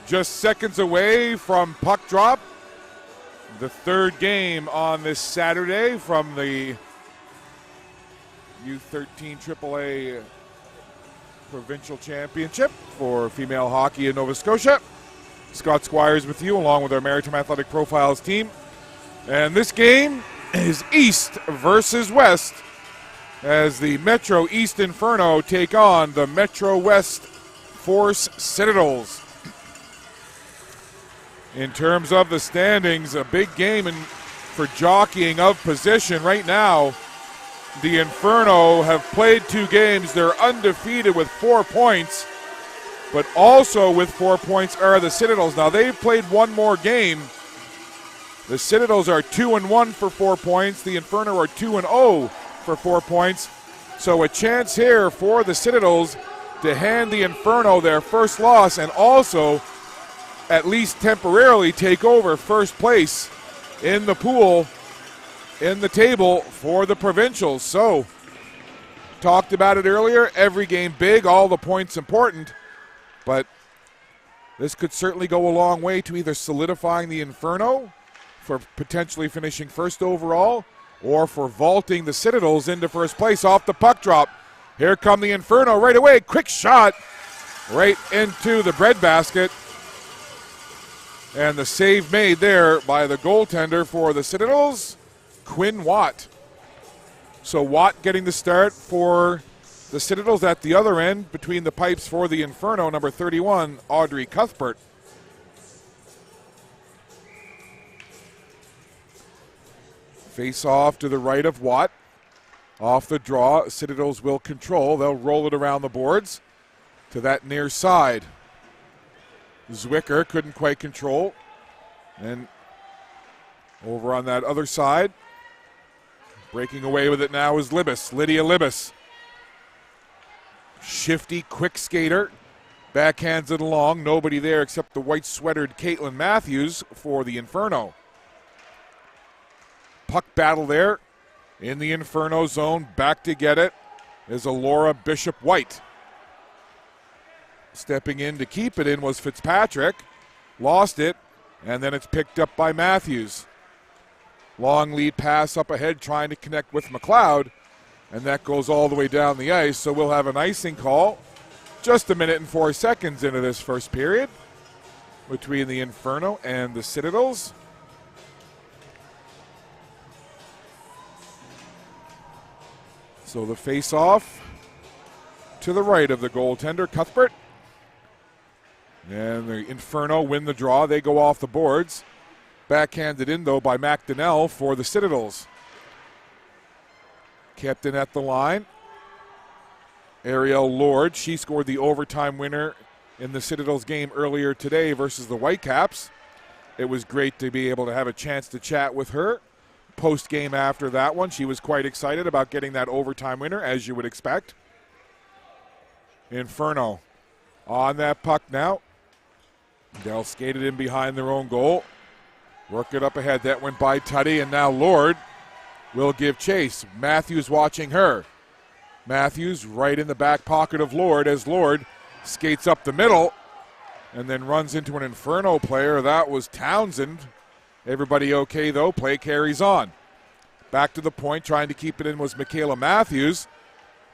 just seconds away from puck drop. The third game on this Saturday from the U13 AAA Provincial Championship for female hockey in Nova Scotia. Scott Squires with you along with our Maritime Athletic Profiles team. And this game is East versus West as the Metro East Inferno take on the Metro West Force Citadels. In terms of the standings, a big game for jockeying of position. Right now, the Inferno have played 2 games. They're undefeated with 4 points, but also with 4 points are the Citadels. Now, they've played 1 more game. The Citadels are 2-1 for 4 points. The Inferno are 2-0 for 4 points. So a chance here for the Citadels to hand the Inferno their first loss and also at least temporarily take over first place in the pool, in the table for the Provincials. So, talked about it earlier, every game big, all the points important, but this could certainly go a long way to either solidifying the Inferno for potentially finishing first overall or for vaulting the Citadels into first place off the puck drop. Here come the Inferno right away, quick shot right into the breadbasket. And the save made there by the goaltender for the Citadels, Quinn Watt. So Watt getting the start for the Citadels at the other end between the pipes for the Inferno, number 31, Audrey Cuthbert. Face off to the right of Watt. Off the draw, Citadels will control. They'll roll it around the boards to that near side. Zwicker couldn't quite control. And over on that other side, breaking away with it now is Libas, Lydia Libas. Shifty, quick skater. Backhands it along. Nobody there except the white-sweatered Caitlin Matthews for the Inferno. Puck battle there in the Inferno zone. Back to get it is Laura Bishop-White. Stepping in to keep it in was Fitzpatrick. Lost it, and then it's picked up by Matthews. Long lead pass up ahead trying to connect with McLeod, and that goes all the way down the ice. So we'll have an icing call just a minute and 4 seconds into this first period between the Inferno and the Citadels. So the face-off to the right of the goaltender, Cuthbert. And the Inferno win the draw. They go off the boards. Backhanded in, though, by McDonnell for the Citadels. Kept in at the line. Ariel Lord, she scored the overtime winner in the Citadels game earlier today versus the Whitecaps. It was great to be able to have a chance to chat with her post-game after that one. She was quite excited about getting that overtime winner, as you would expect. Inferno on that puck now. They'll skate it in behind their own goal. Work it up ahead. That went by Tuddy, and now Lord will give chase. Matthews watching her. Matthews right in the back pocket of Lord as Lord skates up the middle and then runs into an Inferno player. That was Townsend. Everybody okay, though. Play carries on. Back to the point, trying to keep it in was Michaela Matthews,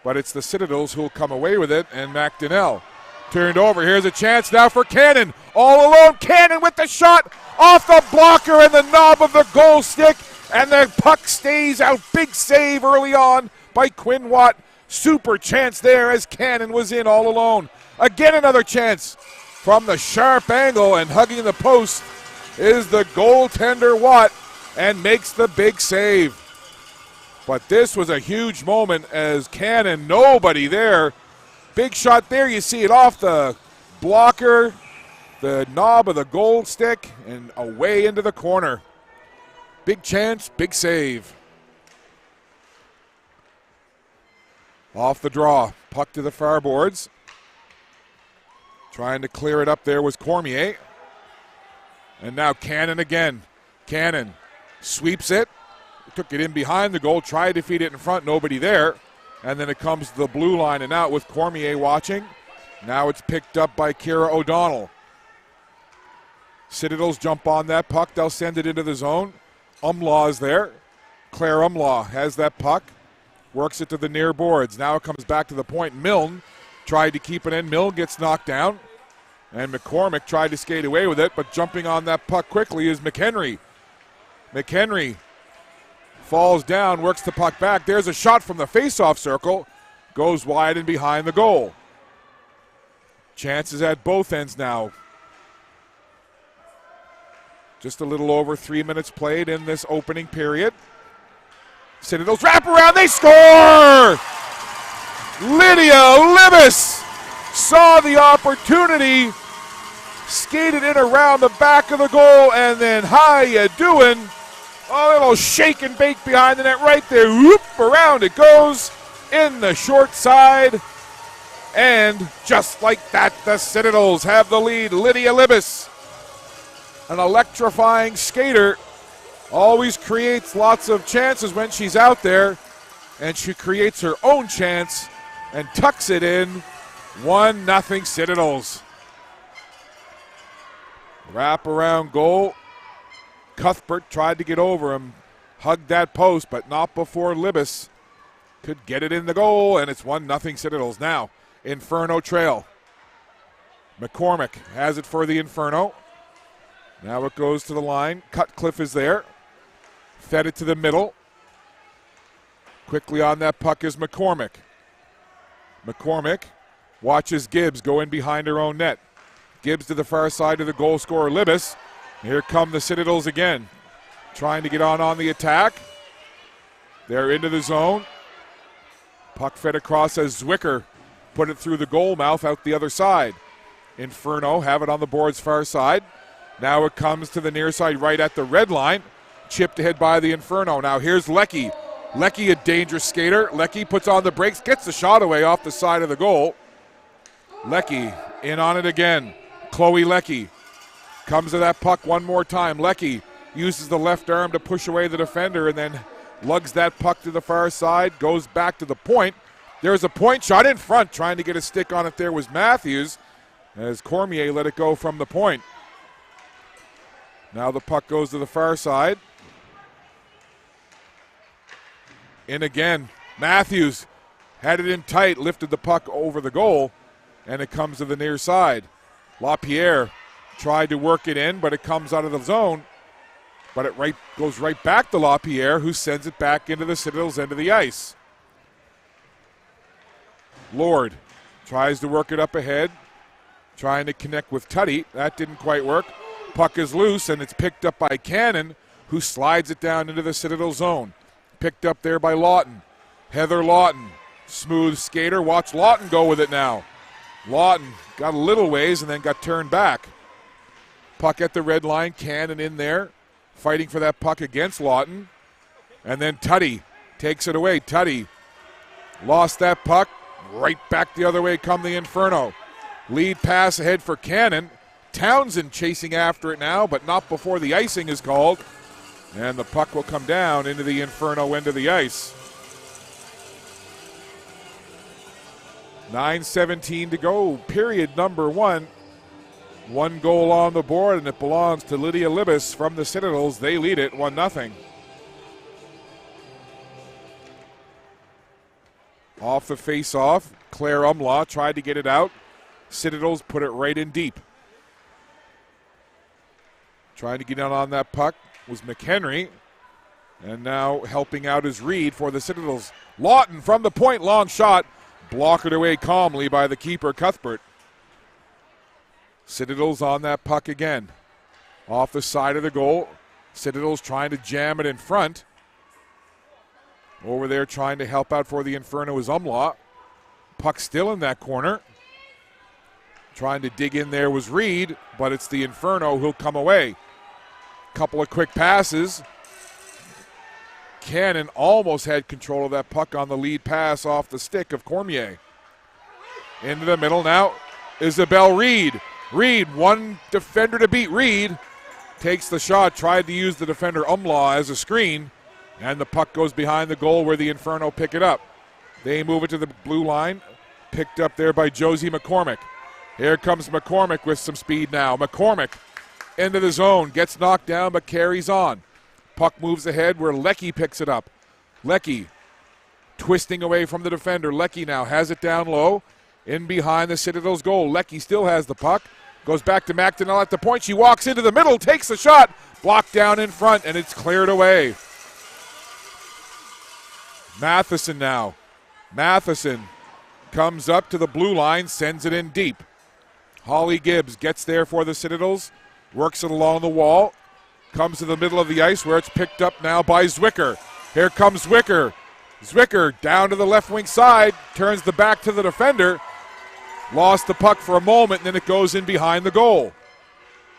but it's the Citadels who'll come away with it, and McDonnell turned over. Here's a chance now for Cannon. All alone, Cannon with the shot off the blocker and the knob of the goal stick, and the puck stays out. Big save early on by Quinn Watt. Super chance there as Cannon was in all alone. Again, another chance from the sharp angle, and hugging the post is the goaltender Watt and makes the big save. But this was a huge moment as Cannon, nobody there. Big shot there. You see it off the blocker, the knob of the goal stick, and away into the corner. Big chance, big save. Off the draw, puck to the far boards. Trying to clear it up there was Cormier. And now Cannon again. Cannon sweeps it. Took it in behind the goal, tried to feed it in front, nobody there. And then it comes to the blue line and out with Cormier watching. Now it's picked up by Kira O'Donnell. Citadels jump on that puck. They'll send it into the zone. Umlaw is there. Claire Umlaw has that puck. Works it to the near boards. Now it comes back to the point. Milne tried to keep it in. Milne gets knocked down. And McCormick tried to skate away with it, but jumping on that puck quickly is McHenry. McHenry falls down, works the puck back. There's a shot from the face-off circle. Goes wide and behind the goal. Chances at both ends now. Just a little over 3 minutes played in this opening period. Citadels wrap around, they score! Lydia Libis saw the opportunity, skated in around the back of the goal, and then how you doing? A little shake and bake behind the net right there. Whoop, around it goes in the short side. And just like that, the Citadels have the lead. Lydia Libis, an electrifying skater, always creates lots of chances when she's out there. And she creates her own chance and tucks it in. 1-0 Citadels. Wrap around goal. Cuthbert tried to get over him, hugged that post, but not before Libis could get it in the goal, and it's 1-0 Citadels. Now, Inferno trail. McCormick has it for the Inferno. Now it goes to the line. Cutcliffe is there. Fed it to the middle. Quickly on that puck is McCormick. McCormick watches Gibbs go in behind her own net. Gibbs to the far side of the goal scorer, Libis. Here come the Citadels again, trying to get on the attack. They're into the zone. Puck fed across as Zwicker put it through the goal mouth out the other side. Inferno have it on the board's far side. Now it comes to the near side right at the red line. Chipped ahead by the Inferno. Now here's Leckie. Leckie, a dangerous skater. Leckie puts on the brakes, gets the shot away off the side of the goal. Leckie in on it again. Chloe Leckie comes to that puck one more time. Leckie uses the left arm to push away the defender and then lugs that puck to the far side, goes back to the point. There's a point shot in front. Trying to get a stick on it there was Matthews as Cormier let it go from the point. Now the puck goes to the far side. In again. Matthews had it in tight, lifted the puck over the goal, and it comes to the near side. LaPierre tried to work it in, but it comes out of the zone. But it goes right back to LaPierre, who sends it back into the Citadels' end of the ice. Lord tries to work it up ahead, trying to connect with Tutty. That didn't quite work. Puck is loose, and it's picked up by Cannon, who slides it down into the Citadel zone. Picked up there by Lawton. Heather Lawton, smooth skater. Watch Lawton go with it now. Lawton got a little ways and then got turned back. Puck at the red line, Cannon in there, fighting for that puck against Lawton. And then Tutty takes it away. Tutty lost that puck. Right back the other way come the Inferno. Lead pass ahead for Cannon. Townsend chasing after it now, but not before the icing is called. And the puck will come down into the Inferno end of the ice. 9:17 to go, period number one. One goal on the board, and it belongs to Lydia Libis from the Citadels. They lead it 1-0. Off the face-off, Claire Umlaw tried to get it out. Citadels put it right in deep. Trying to get out on that puck was McHenry. And now helping out is Reed for the Citadels. Lawton from the point, long shot. Blocked away calmly by the keeper, Cuthbert. Citadels on that puck again. Off the side of the goal. Citadels trying to jam it in front. Over there trying to help out for the Inferno is Umlaw. Puck still in that corner. Trying to dig in there was Reed, but it's the Inferno who'll come away. Couple of quick passes. Cannon almost had control of that puck on the lead pass off the stick of Cormier. Into the middle now, Isabel Reed. Reed, one defender to beat. Reed takes the shot, tried to use the defender Umlaw as a screen, and the puck goes behind the goal where the Inferno pick it up. They move it to the blue line, picked up there by Josie McCormick. Here comes McCormick with some speed now. McCormick into the zone. Gets knocked down but carries on. Puck moves ahead where Leckie picks it up. Leckie twisting away from the defender. Leckie now has it down low in behind the Citadels goal. Leckie still has the puck. Goes back to McDonnell at the point. She walks into the middle, takes the shot. Blocked down in front, and it's cleared away. Matheson now. Matheson comes up to the blue line, sends it in deep. Holly Gibbs gets there for the Citadels, works it along the wall, comes to the middle of the ice where it's picked up now by Zwicker. Here comes Zwicker. Zwicker down to the left wing side, turns the back to the defender, lost the puck for a moment, and then it goes in behind the goal.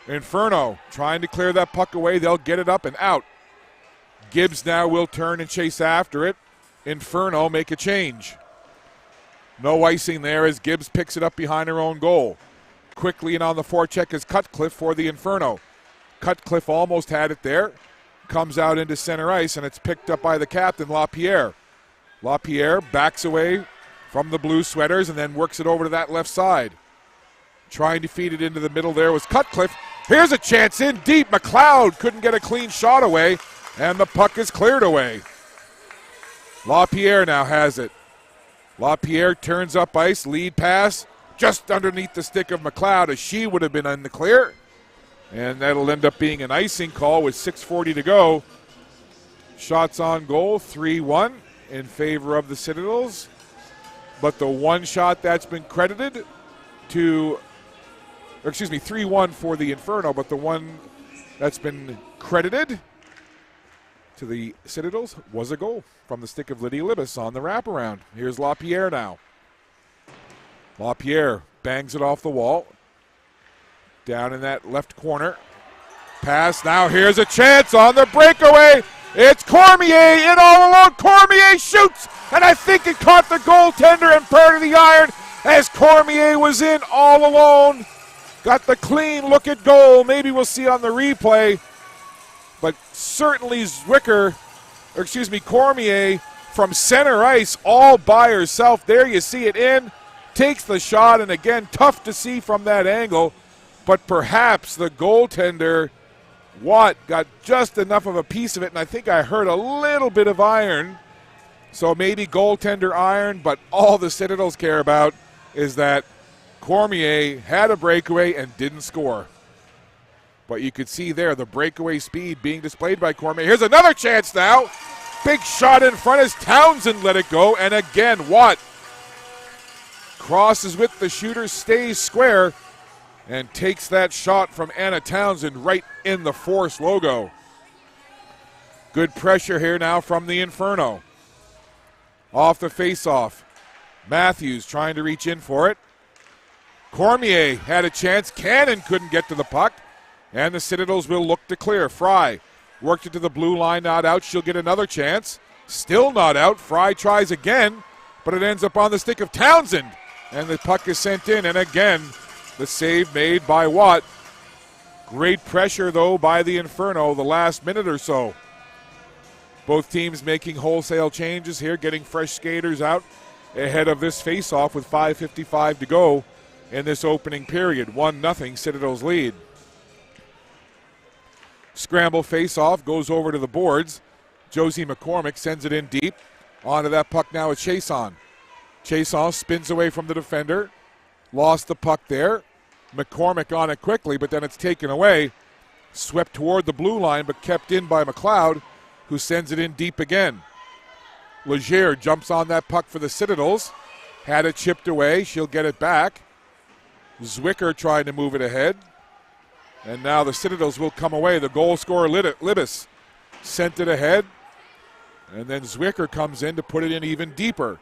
Inferno trying to clear that puck away. They'll get it up and out. Gibbs now will turn and chase after it. Inferno make a change. No icing there as Gibbs picks it up behind her own goal. Quickly and on the forecheck is Cutcliffe for the Inferno. Cutcliffe almost had it there. Comes out into center ice, and it's picked up by the captain, LaPierre. LaPierre backs away from the blue sweaters and then works it over to that left side. Trying to feed it into the middle there was Cutcliffe. Here's a chance in deep. McLeod couldn't get a clean shot away, and the puck is cleared away. LaPierre now has it. LaPierre turns up ice, lead pass, just underneath the stick of McLeod as she would have been in the clear. And that'll end up being an icing call with 6:40 to go. Shots on goal, 3-1 in favor of the Citadels. But the one shot that's been credited to, 3-1 for the Inferno, but the one that's been credited to the Citadels was a goal from the stick of Lydia Libas on the wraparound. Here's LaPierre now. LaPierre bangs it off the wall. Down in that left corner. Pass, now here's a chance on the breakaway. It's Cormier in all alone. Cormier shoots, and I think it caught the goaltender and part of the iron as Cormier was in all alone. Got the clean look at goal. Maybe we'll see on the replay. But certainly Cormier from center ice all by herself. There you see it in. Takes the shot, and again, tough to see from that angle. But perhaps the goaltender, Watt, got just enough of a piece of it, and I think I heard a little bit of iron. So maybe goaltender iron, but all the Citadels care about is that Cormier had a breakaway and didn't score. But you could see there the breakaway speed being displayed by Cormier. Here's another chance now. Big shot in front as Townsend let it go. And again, Watt crosses with the shooter, stays square, and takes that shot from Anna Townsend right in the Force logo. Good pressure here now from the Inferno. Off the faceoff. Matthews trying to reach in for it. Cormier had a chance. Cannon couldn't get to the puck. And the Citadels will look to clear. Fry worked it to the blue line, not out. She'll get another chance. Still not out. Fry tries again, but it ends up on the stick of Townsend. And the puck is sent in. And again, the save made by Watt. Great pressure, though, by the Inferno the last minute or so. Both teams making wholesale changes here, getting fresh skaters out ahead of this faceoff with 5:55 to go in this opening period. 1-0 Citadels lead. Scramble faceoff goes over to the boards. Josie McCormick sends it in deep. Onto that puck now is Chason. Chason spins away from the defender. Lost the puck there. McCormick on it quickly, but then it's taken away. Swept toward the blue line, but kept in by McLeod, who sends it in deep again. Leger jumps on that puck for the Citadels. Had it chipped away. She'll get it back. Zwicker trying to move it ahead. And now the Citadels will come away. The goal scorer, Libas, sent it ahead. And then Zwicker comes in to put it in even deeper.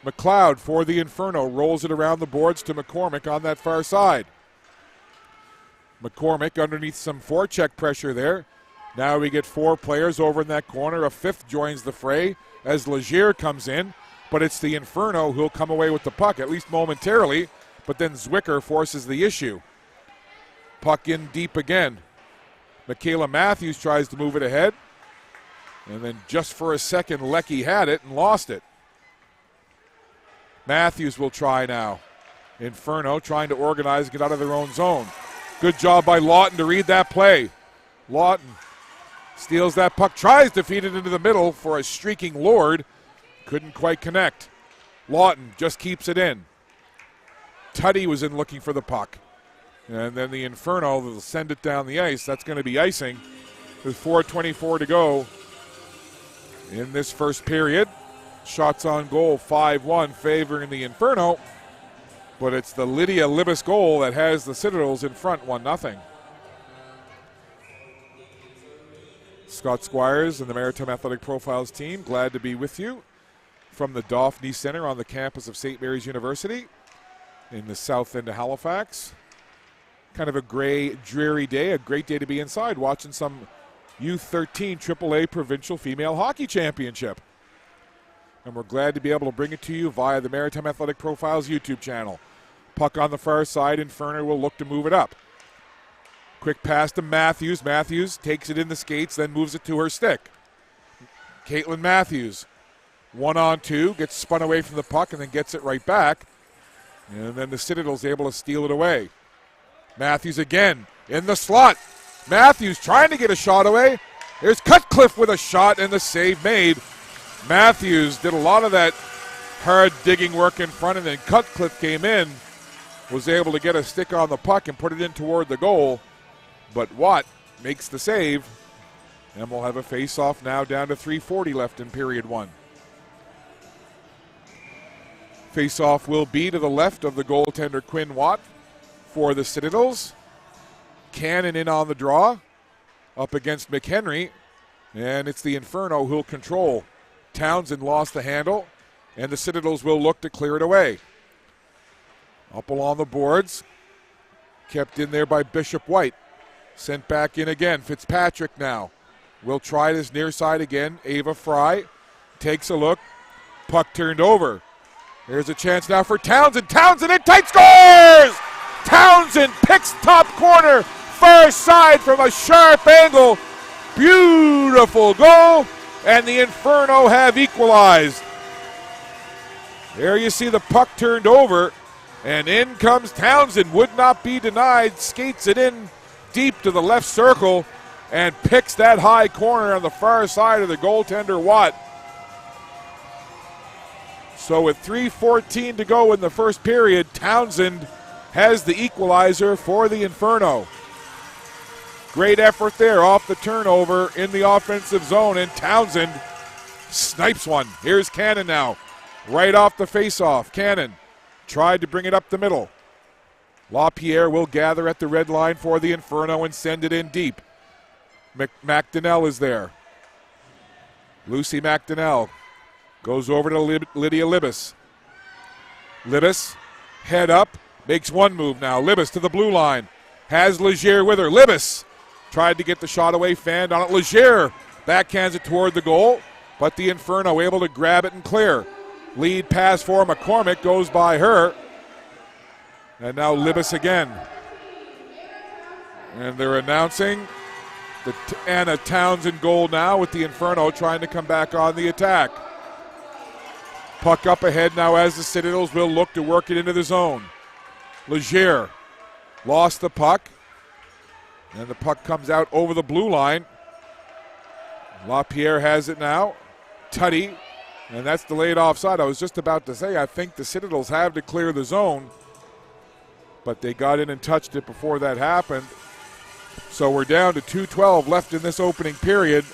McLeod for the Inferno rolls it around the boards to McCormick on that far side. McCormick underneath some forecheck pressure there. Now we get four players over in that corner. A fifth joins the fray as Leger comes in. But it's the Inferno who'll come away with the puck, at least momentarily. But then Zwicker forces the issue. Puck in deep again. Michaela Matthews tries to move it ahead. And then just for a second, Leckie had it and lost it. Matthews will try now. Inferno trying to organize and get out of their own zone. Good job by Lawton to read that play. Lawton steals that puck, tries to feed it into the middle for a streaking Lord. Couldn't quite connect. Lawton just keeps it in. Tuddy was in looking for the puck. And then the Inferno will send it down the ice. That's going to be icing with 4:24 to go in this first period. Shots on goal, 5-1 favoring the Inferno. But it's the Lydia Libas goal that has the Citadels in front, 1-0. Scott Squires and the Maritime Athletic Profiles team, glad to be with you from the Daphne Center on the campus of St. Mary's University in the south end of Halifax. Kind of a gray, dreary day, a great day to be inside watching some U13 AAA Provincial Female Hockey Championship. And we're glad to be able to bring it to you via the Maritime Athletic Profiles YouTube channel. Puck on the far side, Inferno will look to move it up. Quick pass to Matthews. Matthews takes it in the skates, then moves it to her stick. Caitlin Matthews, 1-on-2, gets spun away from the puck and then gets it right back. And then the Citadel's able to steal it away. Matthews again in the slot. Matthews trying to get a shot away. There's Cutcliffe with a shot and the save made. Matthews did a lot of that hard digging work in front, and then Cutcliffe came in, was able to get a stick on the puck and put it in toward the goal. But Watt makes the save, and we'll have a face-off now down to 3:40 left in period one. Face-off will be to the left of the goaltender Quinn Watt for the Citadels. Cannon in on the draw up against McHenry, and it's the Inferno who'll control. Townsend lost the handle, and the Citadels will look to clear it away. Up along the boards, kept in there by Bishop White. Sent back in again. Fitzpatrick now will try this near side again. Ava Fry takes a look. Puck turned over. There's a chance now for Townsend. Townsend in tight, scores! Townsend picks top corner, far side from a sharp angle. Beautiful goal, and the Inferno have equalized. There you see the puck turned over, and in comes Townsend. Would not be denied. Skates it in deep to the left circle and picks that high corner on the far side of the goaltender Watt. So with 3:14 to go in the first period, Townsend has the equalizer for the Inferno. Great effort there off the turnover in the offensive zone, and Townsend snipes one. Here's Cannon now, right off the faceoff. Cannon tried to bring it up the middle. LaPierre will gather at the red line for the Inferno and send it in deep. McDonnell is there. Lucy McDonnell goes over to Lydia Libas. Libas, head up, makes one move now. Libas to the blue line. Has Leger with her. Libas tried to get the shot away, fanned on it. Leger backhands it toward the goal, but the Inferno able to grab it and clear. Lead pass for McCormick goes by her. And now Libas again. And they're announcing the Anna Townsend goal now with the Inferno trying to come back on the attack. Puck up ahead now as the Citadels will look to work it into the zone. Leger lost the puck. And the puck comes out over the blue line. LaPierre has it now. Tuddy. And that's delayed offside. I was just about to say, I think the Citadels have to clear the zone. But they got in and touched it before that happened. So we're down to 2:12 left in this opening period.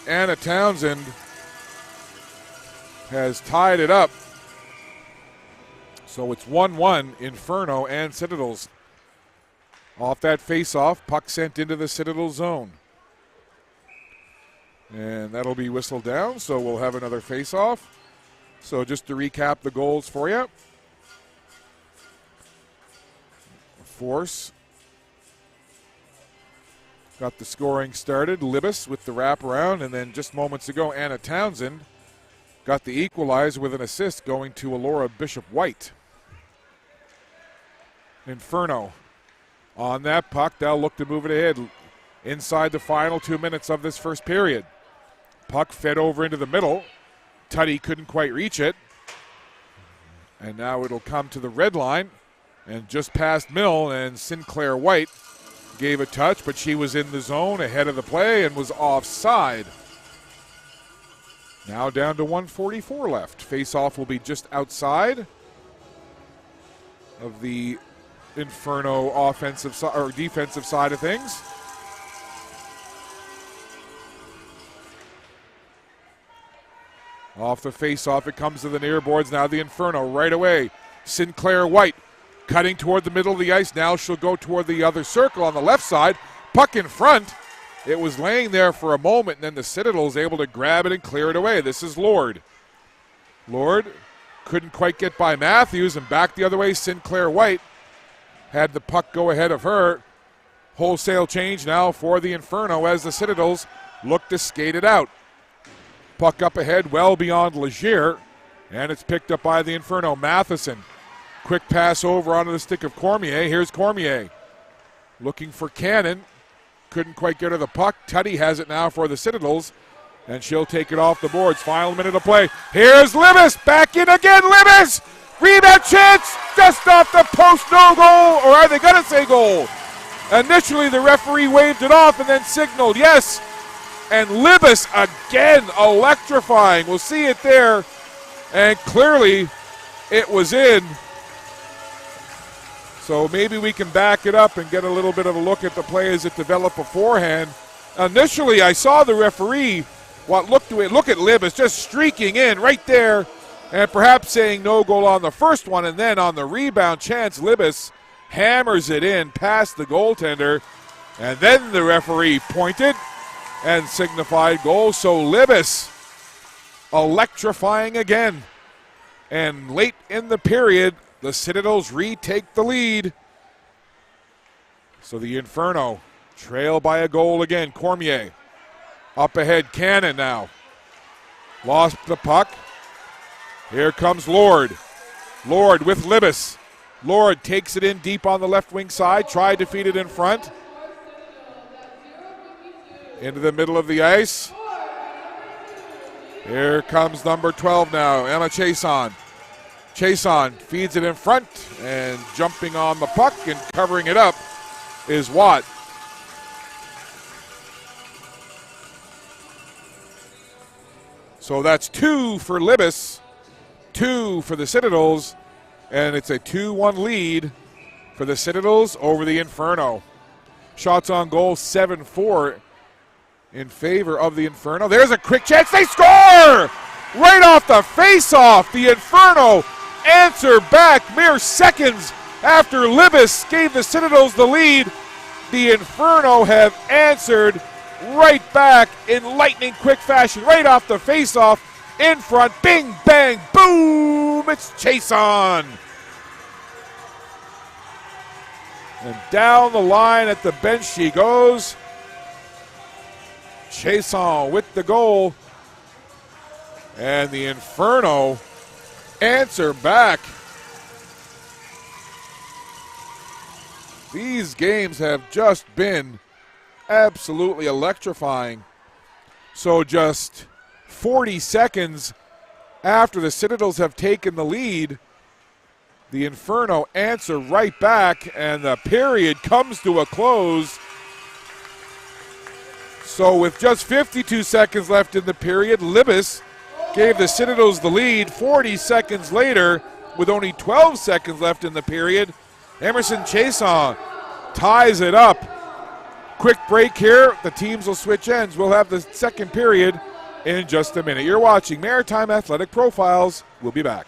Anna Townsend has tied it up. So it's 1-1, Inferno and Citadels. Off that face-off, puck sent into the Citadel zone. And that'll be whistled down, so we'll have another face-off. So just to recap the goals for you. Force got the scoring started. Libas with the wraparound, and then just moments ago, Anna Townsend got the equalizer with an assist going to Alora Bishop-White. Inferno on that puck. They'll look to move it ahead inside the final 2 minutes of this first period. Puck fed over into the middle. Tuddy couldn't quite reach it. And now it'll come to the red line and just past Mill, and Sinclair White gave a touch, but she was in the zone ahead of the play and was offside. Now down to 1:44 left. Face-off will be just outside of the Inferno offensive or defensive side of things. Off the face-off, it comes to the near boards. Now the Inferno right away. Sinclair White cutting toward the middle of the ice. Now she'll go toward the other circle on the left side. Puck in front. It was laying there for a moment, and then the Citadels able to grab it and clear it away. This is Lord. Lord couldn't quite get by Matthews, and back the other way, Sinclair White had the puck go ahead of her. Wholesale change now for the Inferno as the Citadels look to skate it out. Puck up ahead, well beyond Legier, and it's picked up by the Inferno. Matheson, quick pass over onto the stick of Cormier. Here's Cormier looking for Cannon. Couldn't quite get her the puck. Tutty has it now for the Citadels, and she'll take it off the boards. Final minute of play. Here's Libas, back in again, Libas! Rebound chance, just off the post, no goal, or are they going to say goal? Initially the referee waved it off and then signaled yes, and Libas again electrifying. We'll see it there, and clearly it was in. So maybe we can back it up and get a little bit of a look at the play as it developed beforehand. Initially, I saw the referee look at Libas just streaking in right there and perhaps saying no goal on the first one, and then on the rebound chance, Libas hammers it in past the goaltender, and then the referee pointed and signified goal. So Libas electrifying again. And late in the period, the Citadels retake the lead. So the Inferno trail by a goal again. Cormier up ahead. Cannon now. Lost the puck. Here comes Lord. Lord with Libas. Lord takes it in deep on the left wing side. Tried to feed it in front. Into the middle of the ice. Here comes number 12 now, Emma Chason. Chason feeds it in front, and jumping on the puck and covering it up is Watt. So that's 2 for Libas, 2 for the Citadels, and it's a 2-1 lead for the Citadels over the Inferno. Shots on goal 7-4 in favor of the Inferno. There's a quick chance. They score! Right off the face-off, the Inferno answer back mere seconds after Libas gave the Citadels the lead. The Inferno have answered right back in lightning quick fashion, right off the face-off, in front, bing, bang, boom, it's Chason. And down the line at the bench she goes. Chason with the goal. And the Inferno answer back. These games have just been absolutely electrifying. So just 40 seconds after the Citadels have taken the lead, the Inferno answer right back, and the period comes to a close. So with just 52 seconds left in the period, Libas gave the Citadels the lead. 40 seconds later, with only 12 seconds left in the period, Emerson Chason ties it up. Quick break here. The teams will switch ends. We'll have the second period in just a minute. You're watching Maritime Athletic Profiles. We'll be back.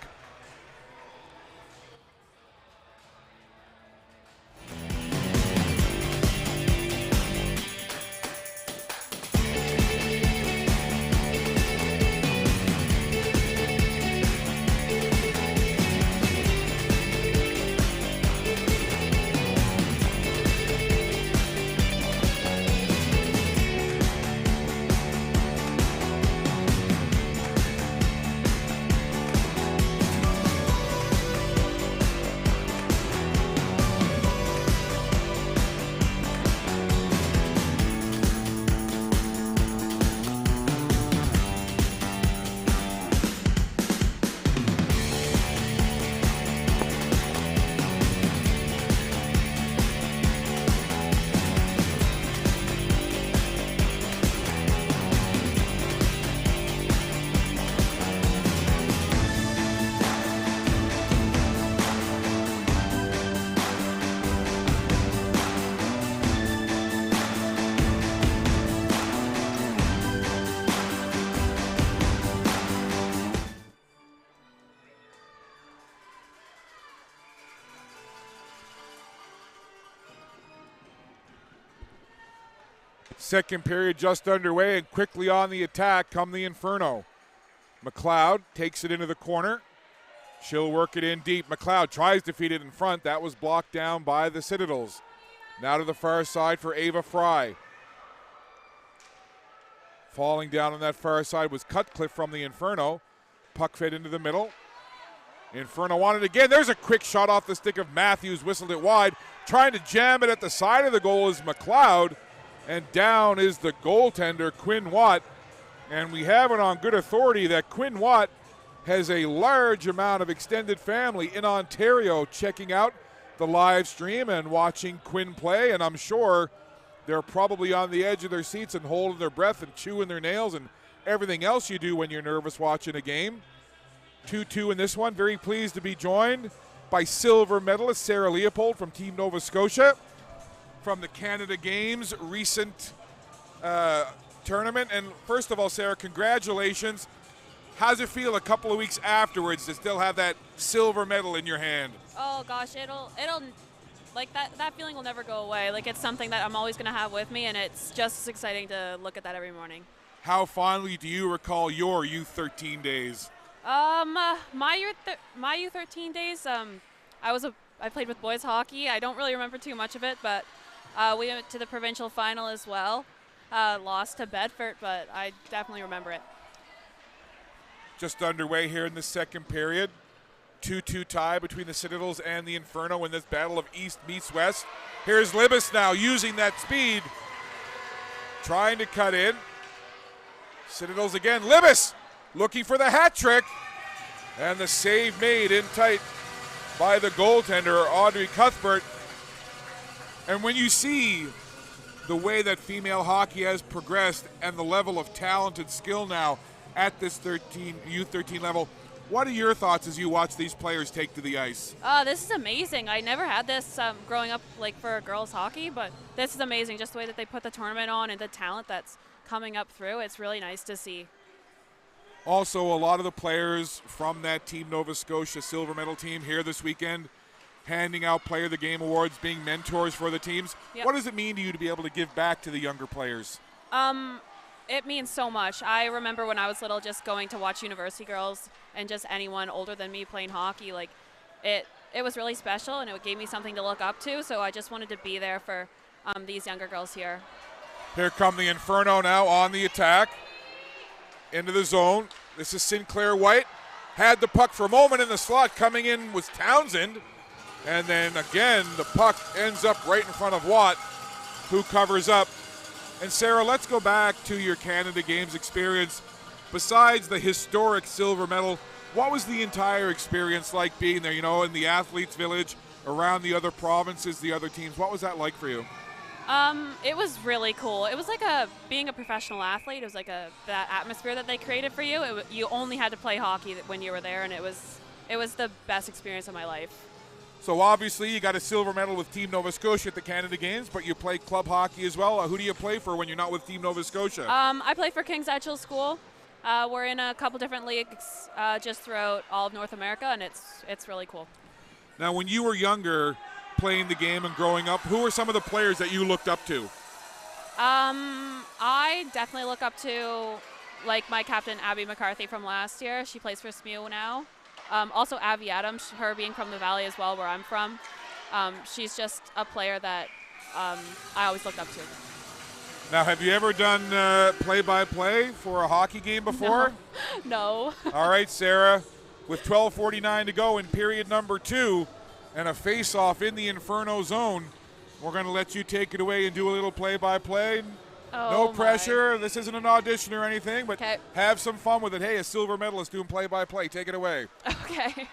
Second period just underway, and quickly on the attack come the Inferno. McLeod takes it into the corner. She'll work it in deep. McLeod tries to feed it in front. That was blocked down by the Citadels. Now to the far side for Ava Fry. Falling down on that far side was Cutcliffe from the Inferno. Puck fed into the middle. Inferno wanted again. There's a quick shot off the stick of Matthews. Whistled it wide. Trying to jam it at the side of the goal is McLeod. And down is the goaltender, Quinn Watt. And we have it on good authority that Quinn Watt has a large amount of extended family in Ontario checking out the live stream and watching Quinn play. And I'm sure they're probably on the edge of their seats and holding their breath and chewing their nails and everything else you do when you're nervous watching a game. 2-2 in this one. Very pleased to be joined by silver medalist Sarah Leopold from Team Nova Scotia from the Canada Games recent tournament. And first of all, Sarah, congratulations. How's it feel a couple of weeks afterwards to still have that silver medal in your hand? Oh gosh, it'll like that feeling will never go away. Like, it's something that I'm always going to have with me, and it's just as exciting to look at that every morning. How fondly do you recall your U13 days? My U13 days, I played with boys hockey. I don't really remember too much of it, but we went to the provincial final as well. Lost to Bedford, but I definitely remember it. Just underway here in the second period. 2-2 tie between the Citadels and the Inferno in this battle of East meets West. Here's Libas now using that speed. Trying to cut in. Citadels again. Libas looking for the hat trick. And the save made in tight by the goaltender, Audrey Cuthbert. And when you see the way that female hockey has progressed and the level of talent and skill now at this U13 level, what are your thoughts as you watch these players take to the ice? This is amazing. I never had this growing up, like, for girls hockey, but this is amazing. Just the way that they put the tournament on and the talent that's coming up through. It's really nice to see. Also, a lot of the players from that Team Nova Scotia silver medal team here this weekend handing out Player of the Game awards, being mentors for the teams. Yep. What does it mean to you to be able to give back to the younger players? It means so much. I remember when I was little just going to watch university girls and just anyone older than me playing hockey. Like, it was really special, and it gave me something to look up to, so I just wanted to be there for these younger girls here. Here come the Inferno now on the attack. Into the zone. This is Sinclair White. Had the puck for a moment in the slot. Coming in was Townsend. And then again, the puck ends up right in front of Watt, who covers up. And Sarah, let's go back to your Canada Games experience. Besides the historic silver medal, what was the entire experience like being there, in the athletes' village, around the other provinces, the other teams? What was that like for you? It was really cool. It was like being a professional athlete. It was like that atmosphere that they created for you. You only had to play hockey when you were there, and it was the best experience of my life. So obviously you got a silver medal with Team Nova Scotia at the Canada Games, but you play club hockey as well. Who do you play for when you're not with Team Nova Scotia? I play for King's Edghill School. We're in a couple different leagues just throughout all of North America, and it's really cool. Now, when you were younger, playing the game and growing up, who are some of the players that you looked up to? I definitely look up to, like, my captain, Abby McCarthy from last year. She plays for SMU now. Also, Abby Adams, her being from the Valley as well, where I'm from. She's just a player that I always looked up to. Now, have you ever done play-by-play for a hockey game before? No. All right, Sarah, with 12:49 to go in period number 2 and a face-off in the Inferno zone, we're going to let you take it away and do a little play-by-play. No pressure. This isn't an audition or anything, but have some fun with it. Hey, a silver medalist doing play-by-play. Take it away. Okay.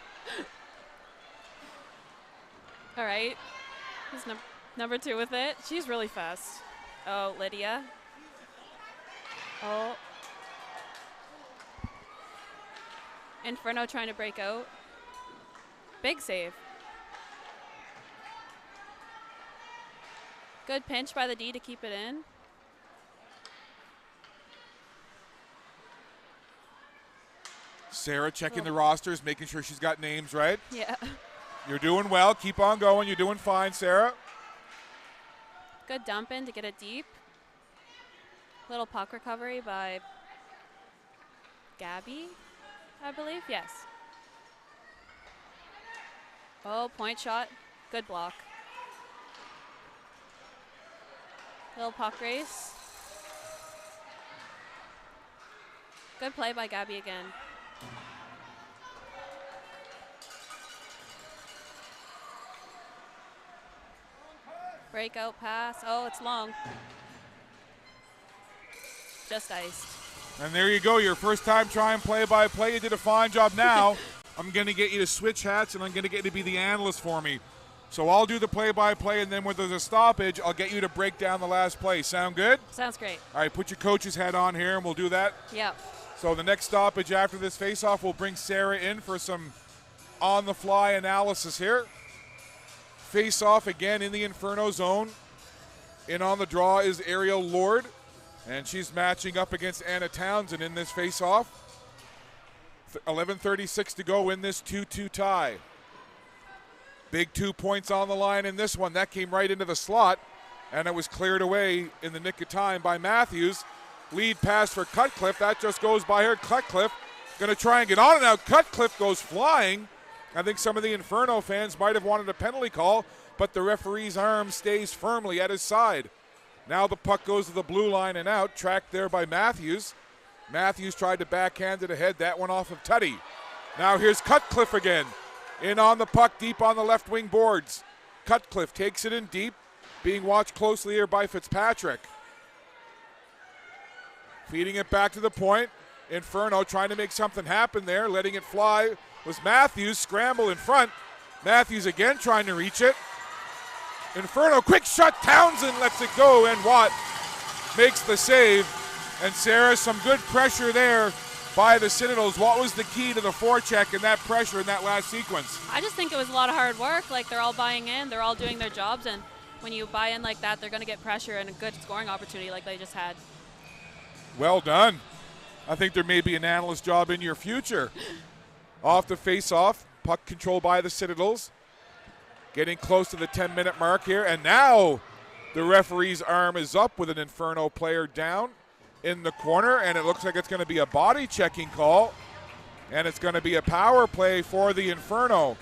All right. Who's number 2 with it? She's really fast. Oh, Lydia. Oh. Inferno trying to break out. Big save. Good pinch by the D to keep it in. Sarah checking the rosters, making sure she's got names right. Yeah. You're doing well. Keep on going. You're doing fine, Sarah. Good dump in to get it deep. Little puck recovery by Gabby, I believe. Yes. Oh, point shot. Good block. Little puck race. Good play by Gabby again. Breakout pass. Oh, it's long. Just iced. And there you go, your first time trying play-by-play. You did a fine job. Now I'm going to get you to switch hats, and I'm going to get you to be the analyst for me. So I'll do the play-by-play, and then when there's a stoppage, I'll get you to break down the last play. Sound good? Sounds great. All right, put your coach's hat on here, and we'll do that. Yep. So the next stoppage after this face-off, we'll bring Sarah in for some on-the-fly analysis here. Face-off again in the Inferno zone. In on the draw is Ariel Lord, and she's matching up against Anna Townsend in this face-off. 11:36 to go in this 2-2 tie. Big 2 points on the line in this one. That came right into the slot, and it was cleared away in the nick of time by Matthews. Lead pass for Cutcliffe. That just goes by her. Cutcliffe going to try and get on it now. Cutcliffe goes flying. I think some of the Inferno fans might have wanted a penalty call, but the referee's arm stays firmly at his side. Now the puck goes to the blue line and out, tracked there by Matthews. Matthews tried to backhand it ahead. That went off of Tutty. Now here's Cutcliffe again. In on the puck, deep on the left wing boards. Cutcliffe takes it in deep, being watched closely here by Fitzpatrick. Feeding it back to the point. Inferno trying to make something happen there, letting it fly was Matthews. Scramble in front. Matthews again trying to reach it. Inferno, quick shot. Townsend lets it go, and Watt makes the save. And Sarah, some good pressure there by the Citadels. What was the key to the forecheck and that pressure in that last sequence? I just think it was a lot of hard work. Like, they're all buying in, they're all doing their jobs, and when you buy in like that, they're going to get pressure and a good scoring opportunity like they just had. Well done. I think there may be an analyst job in your future. Off the face-off, puck control by the Citadels. Getting close to the 10-minute mark here, and now the referee's arm is up with an Inferno player down in the corner, and it looks like it's going to be a body checking call, and it's going to be a power play for the Inferno.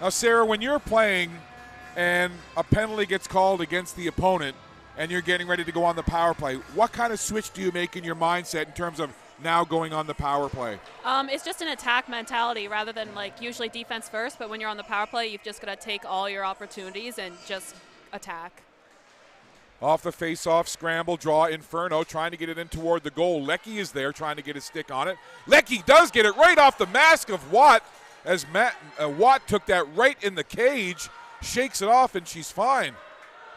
Now, Sarah, when you're playing and a penalty gets called against the opponent and you're getting ready to go on the power play, what kind of switch do you make in your mindset in terms of now going on the power play? It's just an attack mentality rather than like usually defense first, but when you're on the power play, you've just got to take all your opportunities and just attack. Off the face-off, scramble, draw, Inferno trying to get it in toward the goal. Leckie is there trying to get his stick on it. Leckie does get it right off the mask of Watt as Watt took that right in the cage, shakes it off, and she's fine.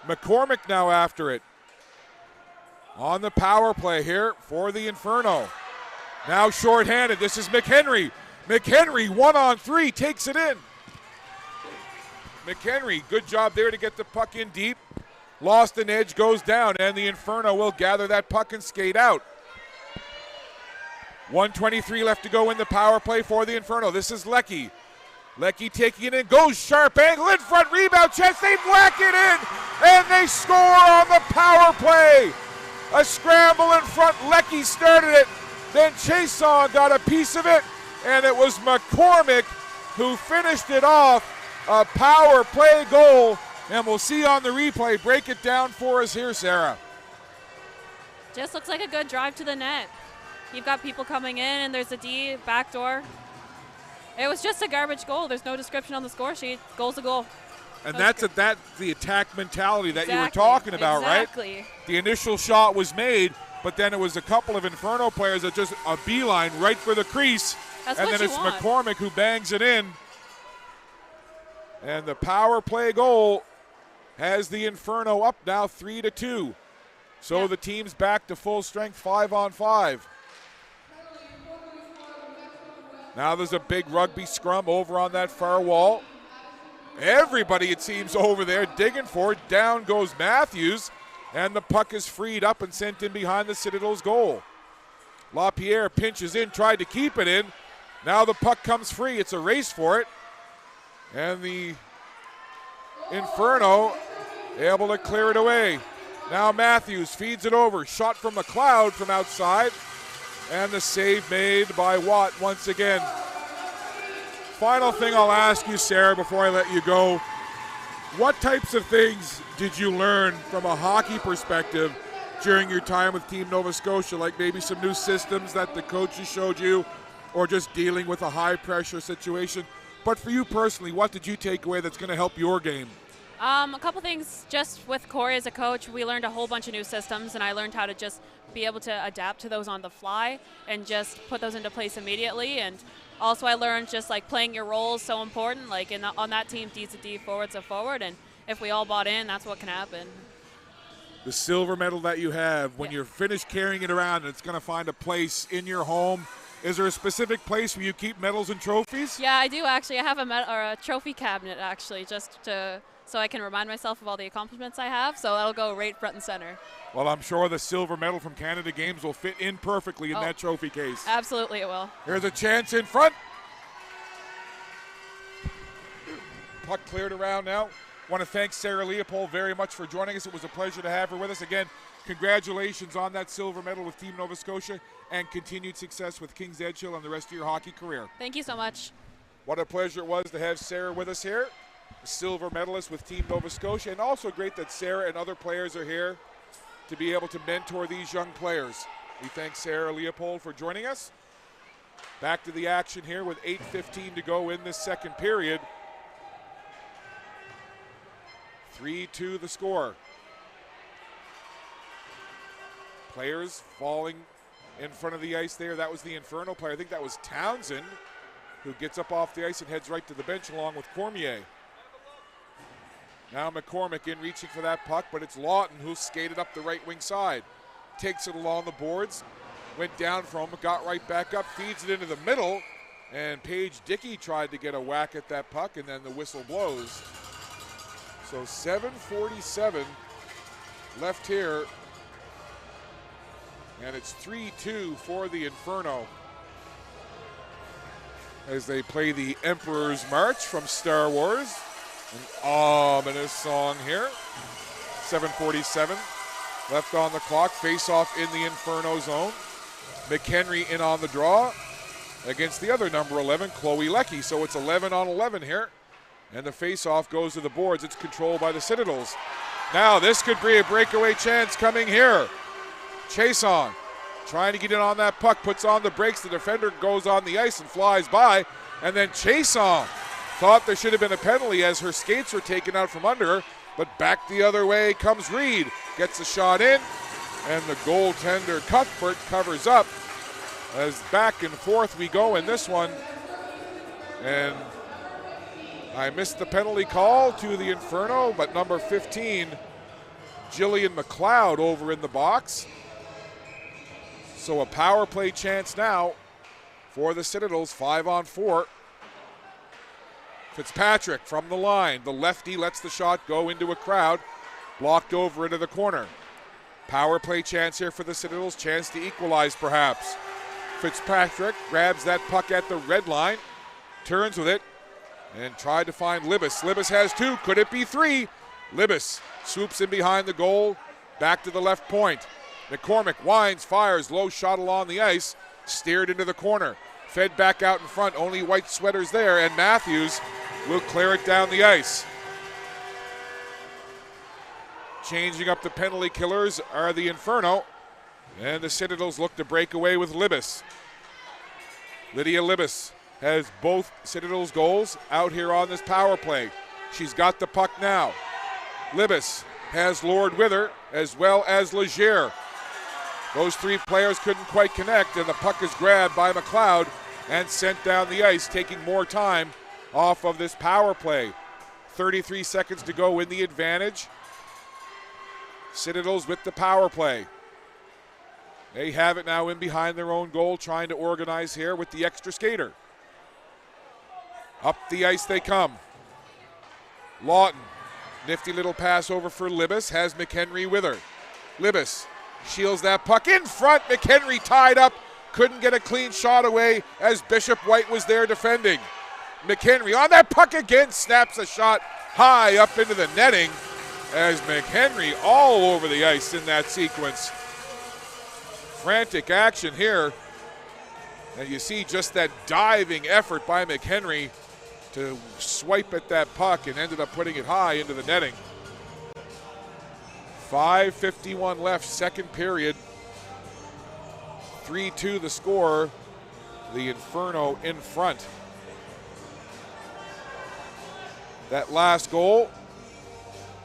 McCormick now after it. On the power play here for the Inferno. Now shorthanded. This is McHenry. McHenry 1-on-3 takes it in. McHenry, good job there to get the puck in deep. Lost an edge, goes down, and the Inferno will gather that puck and skate out. 1:23 left to go in the power play for the Inferno. This is Leckie. Leckie taking it in, goes sharp angle in front, rebound chance, they whack it in, and they score on the power play. A scramble in front, Leckie started it, then Chason got a piece of it, and it was McCormick who finished it off. A power play goal, and we'll see on the replay. Break it down for us here, Sarah. Just looks like a good drive to the net. You've got people coming in, and there's a D backdoor. It was just a garbage goal. There's no description on the score sheet. Goal's a goal. And that's the attack mentality that you were talking about, right? The initial shot was made, but then it was a couple of Inferno players that just a beeline right for the crease. That's and what then you it's want. McCormick who bangs it in. And the power play goal has the Inferno up now 3-2. So the team's back to full strength 5-on-5. Now there's a big rugby scrum over on that far wall. Everybody, it seems, over there digging for it. Down goes Matthews, and the puck is freed up and sent in behind the Citadels' goal. LaPierre pinches in, tried to keep it in. Now the puck comes free. It's a race for it. And the Inferno able to clear it away. Now Matthews feeds it over. Shot from McLeod from outside. And the save made by Watt once again. Final thing I'll ask you, Sarah, before I let you go. What types of things did you learn from a hockey perspective during your time with Team Nova Scotia? Like maybe some new systems that the coaches showed you, or just dealing with a high-pressure situation? But for you personally, what did you take away that's going to help your game? A couple things just with Corey as a coach. We learned a whole bunch of new systems, and I learned how to just be able to adapt to those on the fly and just put those into place immediately. And also I learned just like playing your role is so important. Like on that team, D's a D, forward's a forward, and if we all bought in, that's what can happen. The silver medal that you have, when you're finished carrying it around and it's going to find a place in your home, is there a specific place where you keep medals and trophies? Yeah, I do actually. I have a trophy cabinet actually, just so I can remind myself of all the accomplishments I have. So that'll go right front and center. Well, I'm sure the silver medal from Canada Games will fit in perfectly in that trophy case. Absolutely it will. Here's a chance in front. Puck cleared around now. Want to thank Sarah Leopold very much for joining us. It was a pleasure to have her with us. Again, congratulations on that silver medal with Team Nova Scotia, and continued success with Kings Edgehill and the rest of your hockey career. Thank you so much. What a pleasure it was to have Sarah with us here, a silver medalist with Team Nova Scotia, and also great that Sarah and other players are here to be able to mentor these young players. We thank Sarah Leopold for joining us. Back to the action here with 8:15 to go in this second period. 3-2 the score. Players falling in front of the ice there. That was the Inferno player. I think that was Townsend, who gets up off the ice and heads right to the bench along with Cormier. Now McCormick in reaching for that puck, but it's Lawton who skated up the right wing side. Takes it along the boards, went down from him, got right back up, feeds it into the middle, and Paige Dickey tried to get a whack at that puck, and then the whistle blows. So 7:47 left here, and it's 3-2 for the Inferno as they play the Emperor's March from Star Wars. An ominous song here. 7:47 left on the clock. Face-off in the Inferno zone. McHenry in on the draw against the other number 11, Chloe Leckie. So it's 11 on 11 here. And the face-off goes to the boards. It's controlled by the Citadels. Now this could be a breakaway chance coming here. Chason trying to get in on that puck, puts on the brakes. The defender goes on the ice and flies by. And then Chason thought there should have been a penalty as her skates were taken out from under her. But back the other way comes Reed. Gets a shot in. And the goaltender Cuthbert covers up. As back and forth we go in this one. And I missed the penalty call to the Inferno, but number 15, Jillian McLeod over in the box. So a power play chance now for the Citadels, 5-on-4. Fitzpatrick from the line. The lefty lets the shot go into a crowd, blocked over into the corner. Power play chance here for the Citadels, chance to equalize perhaps. Fitzpatrick grabs that puck at the red line, turns with it, and tried to find Libas. Libas has two. Could it be three? Libas swoops in behind the goal. Back to the left point. McCormick winds, fires. Low shot along the ice. Steered into the corner. Fed back out in front. Only white sweaters there. And Matthews will clear it down the ice. Changing up the penalty killers are the Inferno. And the Citadels look to break away with Libas. Lydia Libas has both Citadels goals out here on this power play. She's got the puck now. Libas has Lord with her, as well as Leger. Those three players couldn't quite connect, and the puck is grabbed by McLeod and sent down the ice, taking more time off of this power play. 33 seconds to go in the advantage. Citadels with the power play. They have it now in behind their own goal, trying to organize here with the extra skater. Up the ice they come. Lawton, nifty little pass over for Libas, has McHenry with her. Libas shields that puck in front. McHenry tied up, couldn't get a clean shot away as Bishop White was there defending. McHenry on that puck again, snaps a shot high up into the netting, as McHenry all over the ice in that sequence. Frantic action here. And you see just that diving effort by McHenry to swipe at that puck and ended up putting it high into the netting. 5:51 left, second period. 3-2 the score. The Inferno in front. That last goal,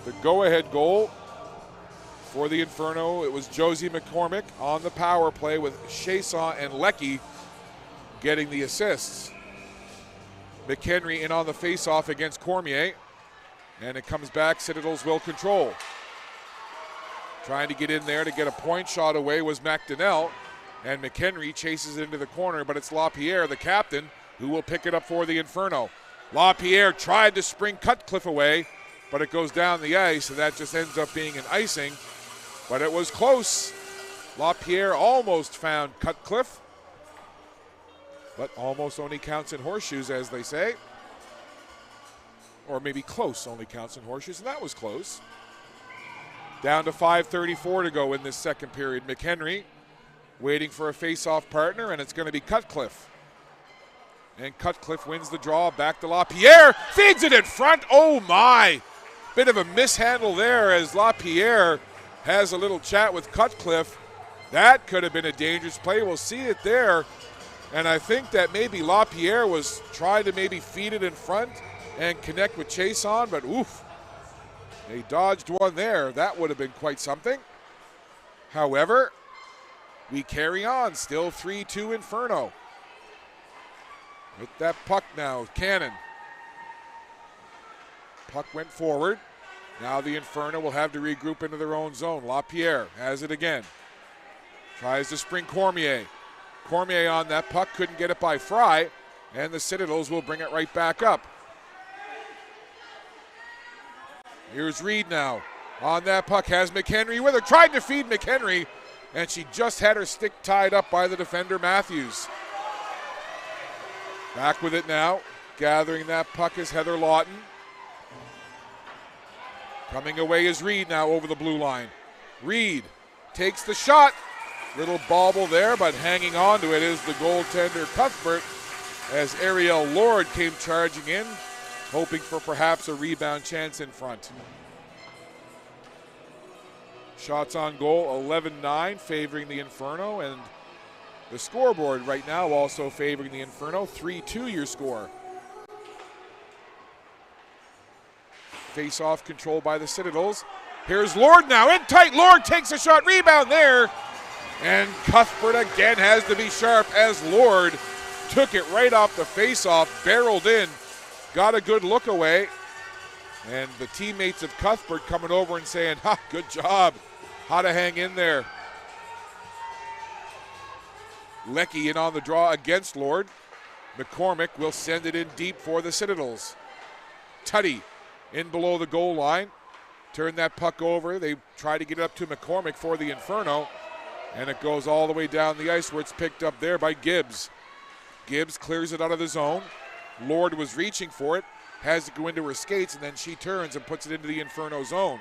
the go-ahead goal for the Inferno, it was Josie McCormick on the power play with Chason and Leckie getting the assists. McHenry in on the face-off against Cormier, and it comes back. Citadels will control. Trying to get in there to get a point shot away was McDonnell, and McHenry chases it into the corner, but it's LaPierre, the captain, who will pick it up for the Inferno. LaPierre tried to spring Cutcliffe away, but it goes down the ice, and that just ends up being an icing, but it was close. LaPierre almost found Cutcliffe, but almost only counts in horseshoes, as they say. Or maybe close only counts in horseshoes, and that was close. Down to 5:34 to go in this second period. McHenry waiting for a face-off partner, and it's going to be Cutcliffe. And Cutcliffe wins the draw, back to LaPierre, feeds it in front, oh my! Bit of a mishandle there as LaPierre has a little chat with Cutcliffe. That could have been a dangerous play, we'll see it there. And I think that maybe LaPierre was trying to maybe feed it in front and connect with Chason, but oof, they dodged one there. That would have been quite something. However, we carry on, still 3-2 Inferno. With that puck now, Cannon. Puck went forward. Now the Inferno will have to regroup into their own zone. LaPierre has it again. Tries to spring Cormier. Cormier on that puck, couldn't get it by Fry, and the Citadels will bring it right back up. Here's Reed now. On that puck, has McHenry with her. Tried to feed McHenry, and she just had her stick tied up by the defender, Matthews. Back with it now. Gathering that puck is Heather Lawton. Coming away is Reed now over the blue line. Reed takes the shot. Little bobble there, but hanging on to it is the goaltender Cuthbert as Ariel Lord came charging in, hoping for perhaps a rebound chance in front. Shots on goal, 11-9, favoring the Inferno, and the scoreboard right now also favoring the Inferno, 3-2 your score. Face-off controlled by the Citadels. Here's Lord now, in tight, Lord takes a shot, rebound there, and Cuthbert again has to be sharp as Lord took it right off the face-off, barreled in, got a good look away, and the teammates of Cuthbert coming over and saying, ha, good job, how to hang in there. Leckie in on the draw against Lord. McCormick will send it in deep for the Citadels. Tutty in below the goal line. Turn that puck over. They try to get it up to McCormick for the Inferno. And it goes all the way down the ice where it's picked up there by Gibbs. Gibbs clears it out of the zone. Lord was reaching for it. Has to go into her skates, and then she turns and puts it into the Inferno zone.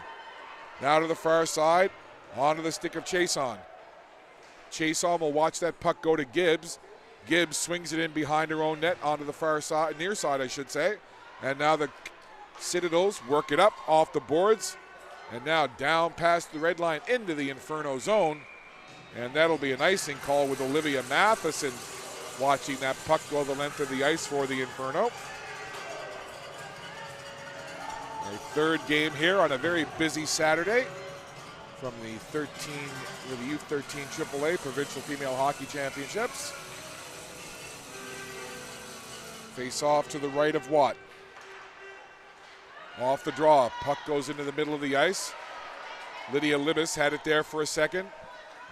Now to the far side. Onto the stick of Chason. Chason will watch that puck go to Gibbs. Gibbs swings it in behind her own net onto the far side, near side I should say. And now the Citadels work it up off the boards. And now down past the red line into the Inferno zone. And that'll be an icing call with Olivia Matheson watching that puck go the length of the ice for the Inferno. Our third game here on a very busy Saturday from the U13 AAA Provincial Female Hockey Championships. Face off to the right of Watt. Off the draw, puck goes into the middle of the ice. Lydia Libis had it there for a second.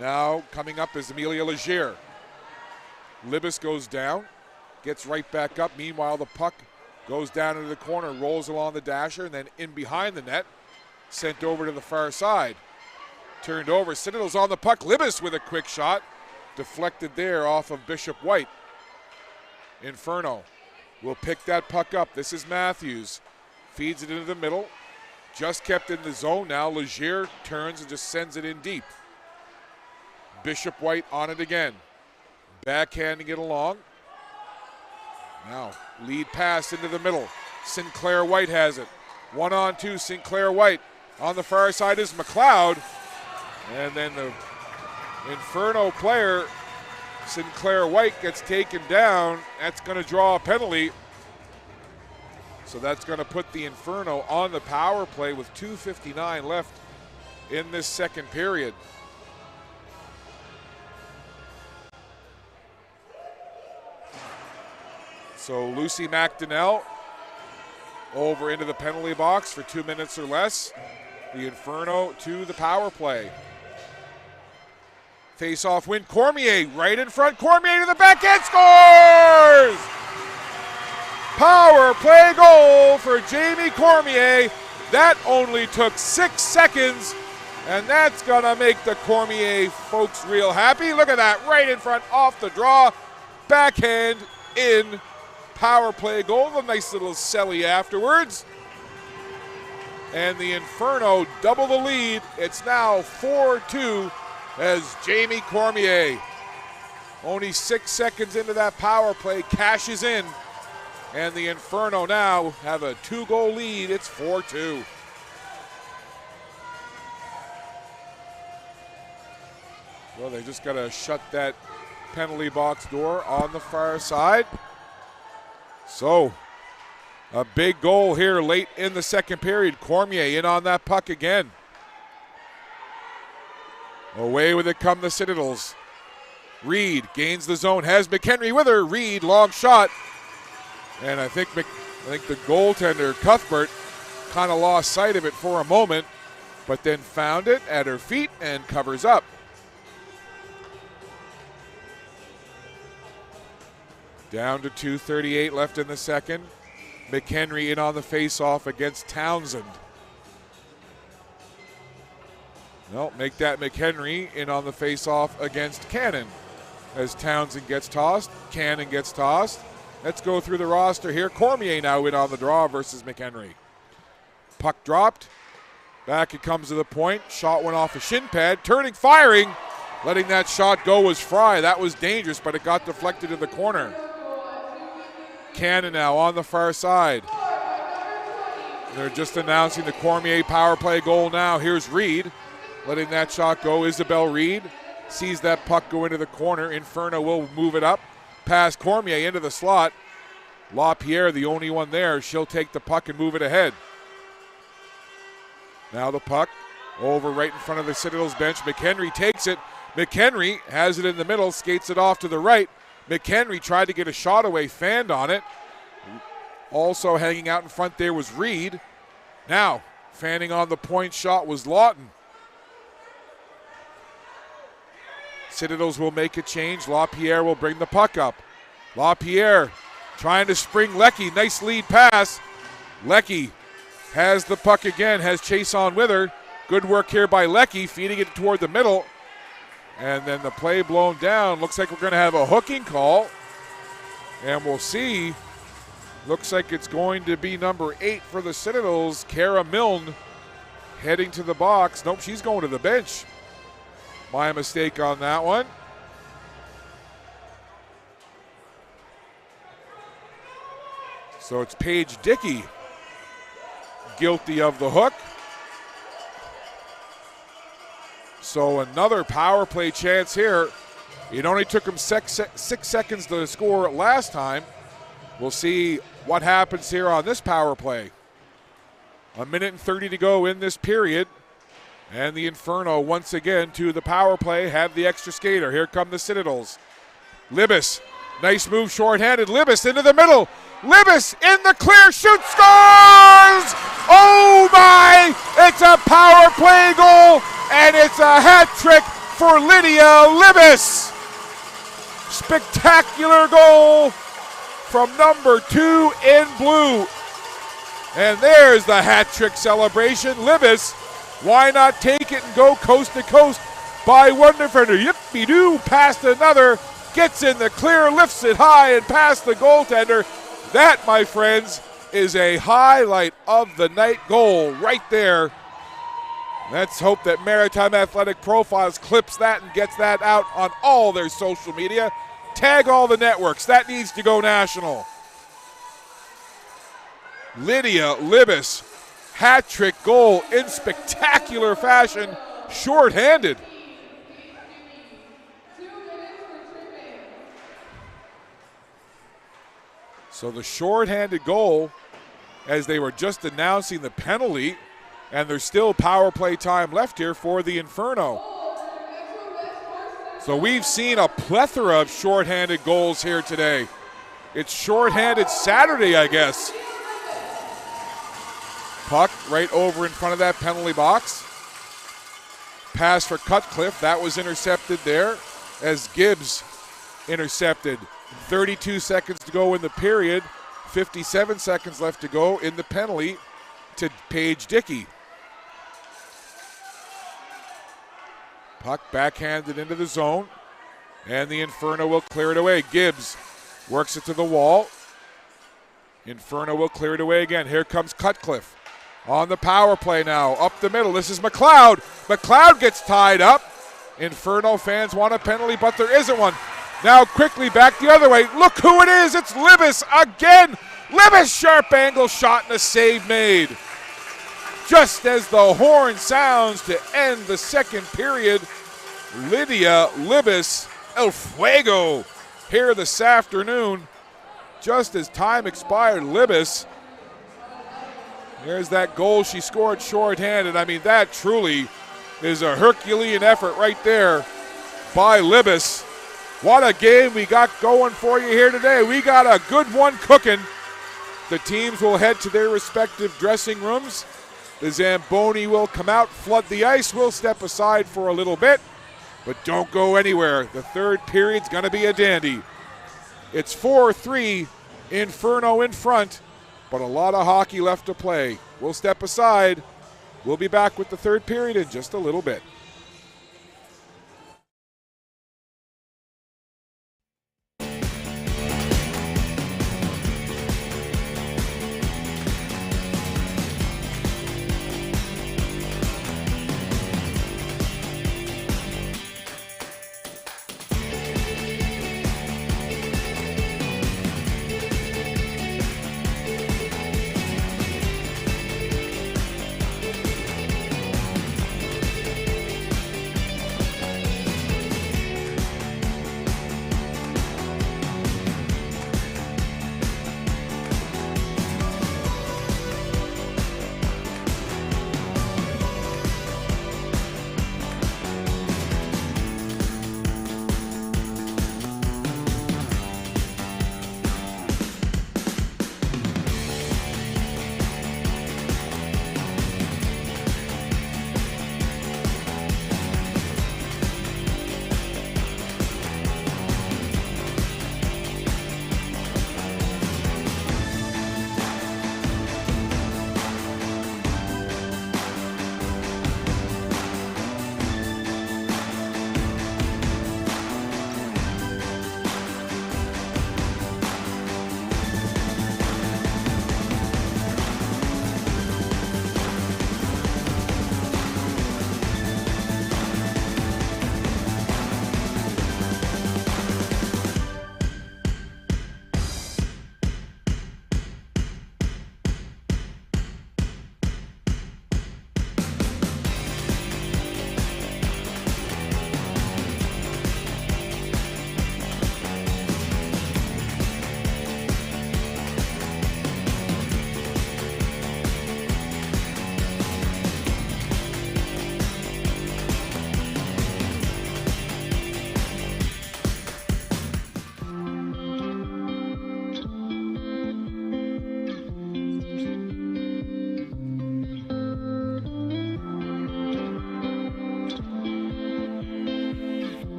Now coming up is Amelia Legier. Libis goes down, gets right back up. Meanwhile, the puck goes down into the corner, rolls along the dasher, and then in behind the net, sent over to the far side. Turned over, Citadels on the puck. Libis with a quick shot, deflected there off of Bishop White. Inferno will pick that puck up. This is Matthews. Feeds it into the middle. just kept in the zone. Now Legier turns and just sends it in deep. Bishop White on it again. Backhanding it along. Now lead pass into the middle. Sinclair White has it. 1-on-2, Sinclair White. On the far side is McLeod. And then the Inferno player, Sinclair White, gets taken down. That's going to draw a penalty. So that's going to put the Inferno on the power play with 2:59 left in this second period. So Lucy McDonnell over into the penalty box for 2 minutes or less. The Inferno to the power play. Face-off win. Cormier right in front. Cormier to the backhand, scores! Power play goal for Jamie Cormier. That only took 6 seconds, and that's going to make the Cormier folks real happy. Look at that, right in front, off the draw. Backhand in. Power play goal. A nice little celly afterwards. And the Inferno double the lead. It's now 4-2 as Jamie Cormier, only 6 seconds into that power play, cashes in. And the Inferno now have a 2-goal lead. It's 4-2. Well, they just got to shut that penalty box door on the far side. So, a big goal here late in the second period. Cormier in on that puck again. Away with it come the Citadels. Reed gains the zone, has McHenry with her. Reed, long shot. And I think the goaltender, Cuthbert, kind of lost sight of it for a moment, but then found it at her feet and covers up. Down to 2:38 left in the second. McHenry in on the face-off against Townsend. No, make that McHenry in on the face-off against Cannon. As Townsend gets tossed, Cannon gets tossed. Let's go through the roster here. Cormier now in on the draw versus McHenry. Puck dropped. Back it comes to the point. Shot went off a shin pad. Turning, firing. Letting that shot go was Fry. That was dangerous, but it got deflected in the corner. Cannon now on the far side. They're just announcing the Cormier power play goal now. Here's Reed letting that shot go. Isabel Reed sees that puck go into the corner. Inferno will move it up past Cormier into the slot. LaPierre, the only one there. She'll take the puck and move it ahead. Now the puck over right in front of the Citadels bench. McHenry takes it. McHenry has it in the middle, skates it off to the right. McHenry tried to get a shot away, fanned on it. Also hanging out in front there was Reed. Now, fanning on the point shot was Lawton. Citadels will make a change. LaPierre will bring the puck up. LaPierre trying to spring Leckie. Nice lead pass. Leckie has the puck again, has Chase on with her. Good work here by Leckie, feeding it toward the middle. And then the play blown down. Looks like we're going to have a hooking call. And we'll see. Looks like it's going to be number 8 for the Citadels. Kara Milne heading to the box. Nope, she's going to the bench. My mistake on that one. So it's Paige Dickey guilty of the hook. So another power play chance here. It only took him 6 seconds to score last time. We'll see what happens here on this power play. 1 minute and 30 to go in this period. And the Inferno once again to the power play have the extra skater. Here come the Citadels. Libas, nice move shorthanded. Libas into the middle. Libas in the clear, shoots, scores! Oh my! It's a power play goal, and it's a hat trick for Lydia Libas. Spectacular goal from number 2 in blue. And there's the hat trick celebration. Libas, why not take it and go coast to coast by one defender? Yippee-doo, past another, gets in the clear, lifts it high and past the goaltender. That, my friends, is a highlight of the night goal right there. Let's hope that Maritime Athletic Profiles clips that and gets that out on all their social media. Tag all the networks. That needs to go national. Lydia Libis, hat-trick goal in spectacular fashion, short-handed. So the short-handed goal, as they were just announcing the penalty, and there's still power play time left here for the Inferno. So we've seen a plethora of short-handed goals here today. It's short-handed Saturday, I guess. Puck right over in front of that penalty box. Pass for Cutcliffe. That was intercepted there as Gibbs intercepted. 32 seconds to go in the period. 57 seconds left to go in the penalty to Paige Dickey. Puck backhanded into the zone, and the Inferno will clear it away. Gibbs works it to the wall. Inferno will clear it away again. Here comes Cutcliffe on the power play now. Up the middle. This is McLeod. McLeod gets tied up. Inferno fans want a penalty, but there isn't one. Now quickly back the other way. Look who it is. It's Libis again. Libis, sharp angle shot and a save made. Just as the horn sounds to end the second period, Lydia Libis, El Fuego, here this afternoon. Just as time expired, Libis, there's that goal she scored shorthanded. I mean, that truly is a Herculean effort right there by Libis. What a game we got going for you here today. We got a good one cooking. The teams will head to their respective dressing rooms. The Zamboni will come out, flood the ice. We'll step aside for a little bit, but don't go anywhere. The third period's going to be a dandy. It's 4-3, Inferno in front, but a lot of hockey left to play. We'll step aside. We'll be back with the third period in just a little bit.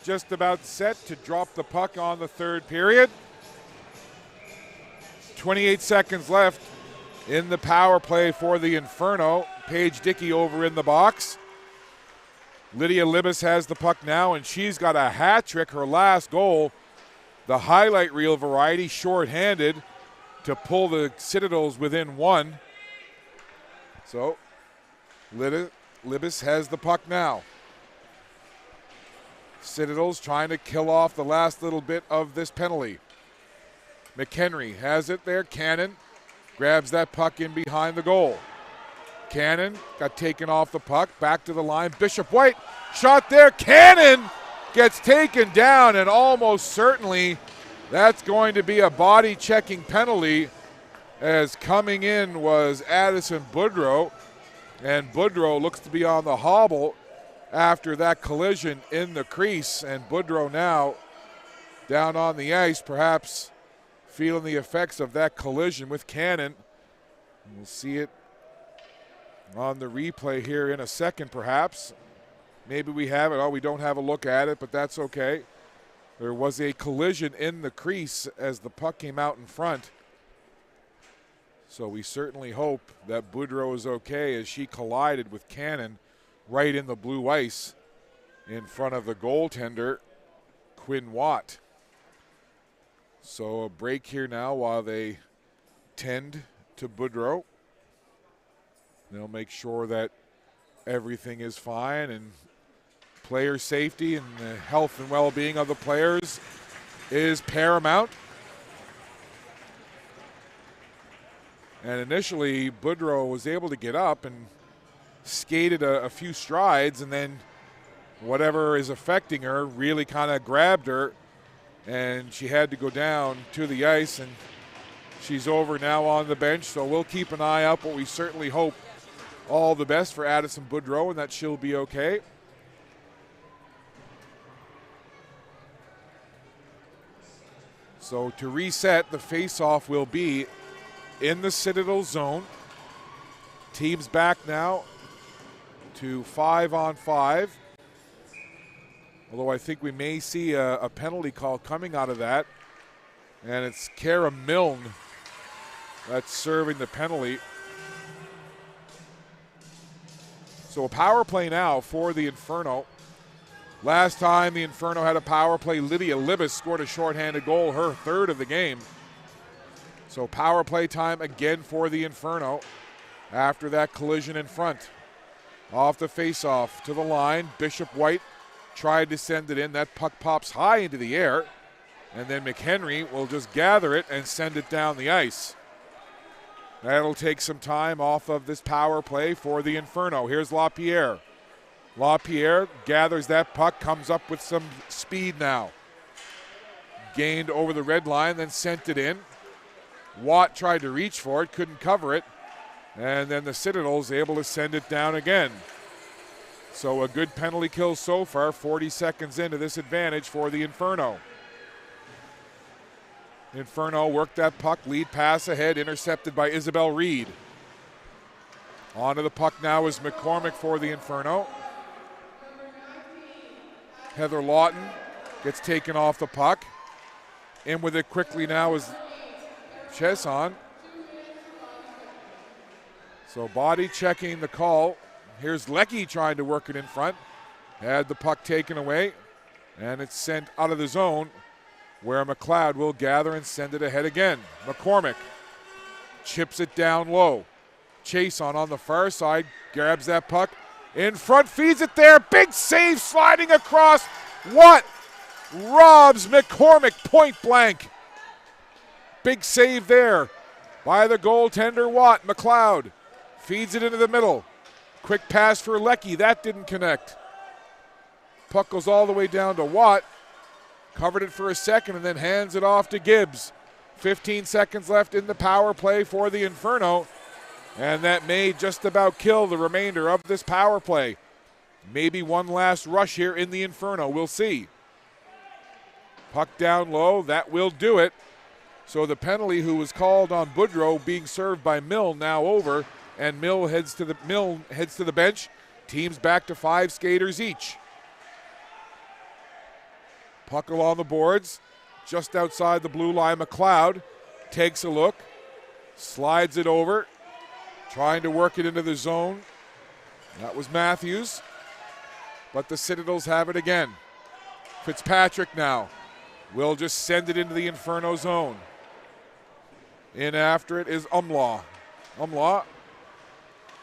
just about set to drop the puck on the third period. 28 seconds left in the power play for the Inferno. Paige Dickey over in the box. Lydia Libas has the puck now, and she's got a hat trick, her last goal. The highlight reel variety, short-handed, to pull the Citadels within one. So, Libas has the puck now. Citadels trying to kill off the last little bit of this penalty. McHenry has it there. Cannon grabs that puck in behind the goal. Cannon got taken off the puck. Back to the line. Bishop White shot there. Cannon gets taken down, and almost certainly that's going to be a body checking penalty, as coming in was Addison Boudreau, and Boudreau looks to be on the hobble after that collision in the crease, and Boudreau now down on the ice, perhaps feeling the effects of that collision with Cannon. We'll see it on the replay here in a second, perhaps. Maybe we have it. Oh, we don't have a look at it, but that's okay. There was a collision in the crease as the puck came out in front. So we certainly hope that Boudreau is okay, as she collided with Cannon right in the blue ice in front of the goaltender, Quinn Watt. So a break here now while they tend to Boudreau. They'll make sure that everything is fine, and player safety and the health and well-being of the players is paramount. And initially, Boudreau was able to get up and skated a few strides, and then whatever is affecting her really kind of grabbed her, and she had to go down to the ice, and she's over now on the bench. So we'll keep an eye out, but we certainly hope all the best for Addison Boudreau and that she'll be okay. So to reset, the face-off will be in the Citadel zone. Teams back now to 5-on-5. Although I think we may see a penalty call coming out of that. And it's Kara Milne that's serving the penalty. So a power play now for the Inferno. Last time the Inferno had a power play, Lydia Libas scored a shorthanded goal, her third of the game. So power play time again for the Inferno after that collision in front. Off the face-off to the line. Bishop White tried to send it in. That puck pops high into the air. And then McHenry will just gather it and send it down the ice. That'll take some time off of this power play for the Inferno. Here's LaPierre. LaPierre gathers that puck, comes up with some speed now. Gained over the red line, then sent it in. Watt tried to reach for it, couldn't cover it. And then the Citadels able to send it down again. So a good penalty kill so far, 40 seconds into this advantage for the Inferno. Inferno worked that puck, lead pass ahead, intercepted by Isabel Reed. Onto the puck now is McCormick for the Inferno. Heather Lawton gets taken off the puck. In with it quickly now is Chesson. So body checking the call. Here's Leckie trying to work it in front. Had the puck taken away, and it's sent out of the zone, where McLeod will gather and send it ahead again. McCormick chips it down low. Chason on the far side grabs that puck in front, feeds it there. Big save sliding across. What? Robs McCormick point blank. Big save there by the goaltender Watt. McLeod feeds it into the middle. Quick pass for Leckie. That didn't connect. Puck goes all the way down to Watt. Covered it for a second and then hands it off to Gibbs. 15 seconds left in the power play for the Inferno. And that may just about kill the remainder of this power play. Maybe one last rush here in the Inferno. We'll see. Puck down low. That will do it. So the penalty who was called on Boudreau being served by Milne now over. And Milne heads to the bench. Teams back to 5 skaters each. Puck along the boards, just outside the blue line. McLeod takes a look, slides it over, trying to work it into the zone. That was Matthews, but the Citadels have it again. Fitzpatrick now will just send it into the Inferno zone. In after it is Umlaw. Umlaw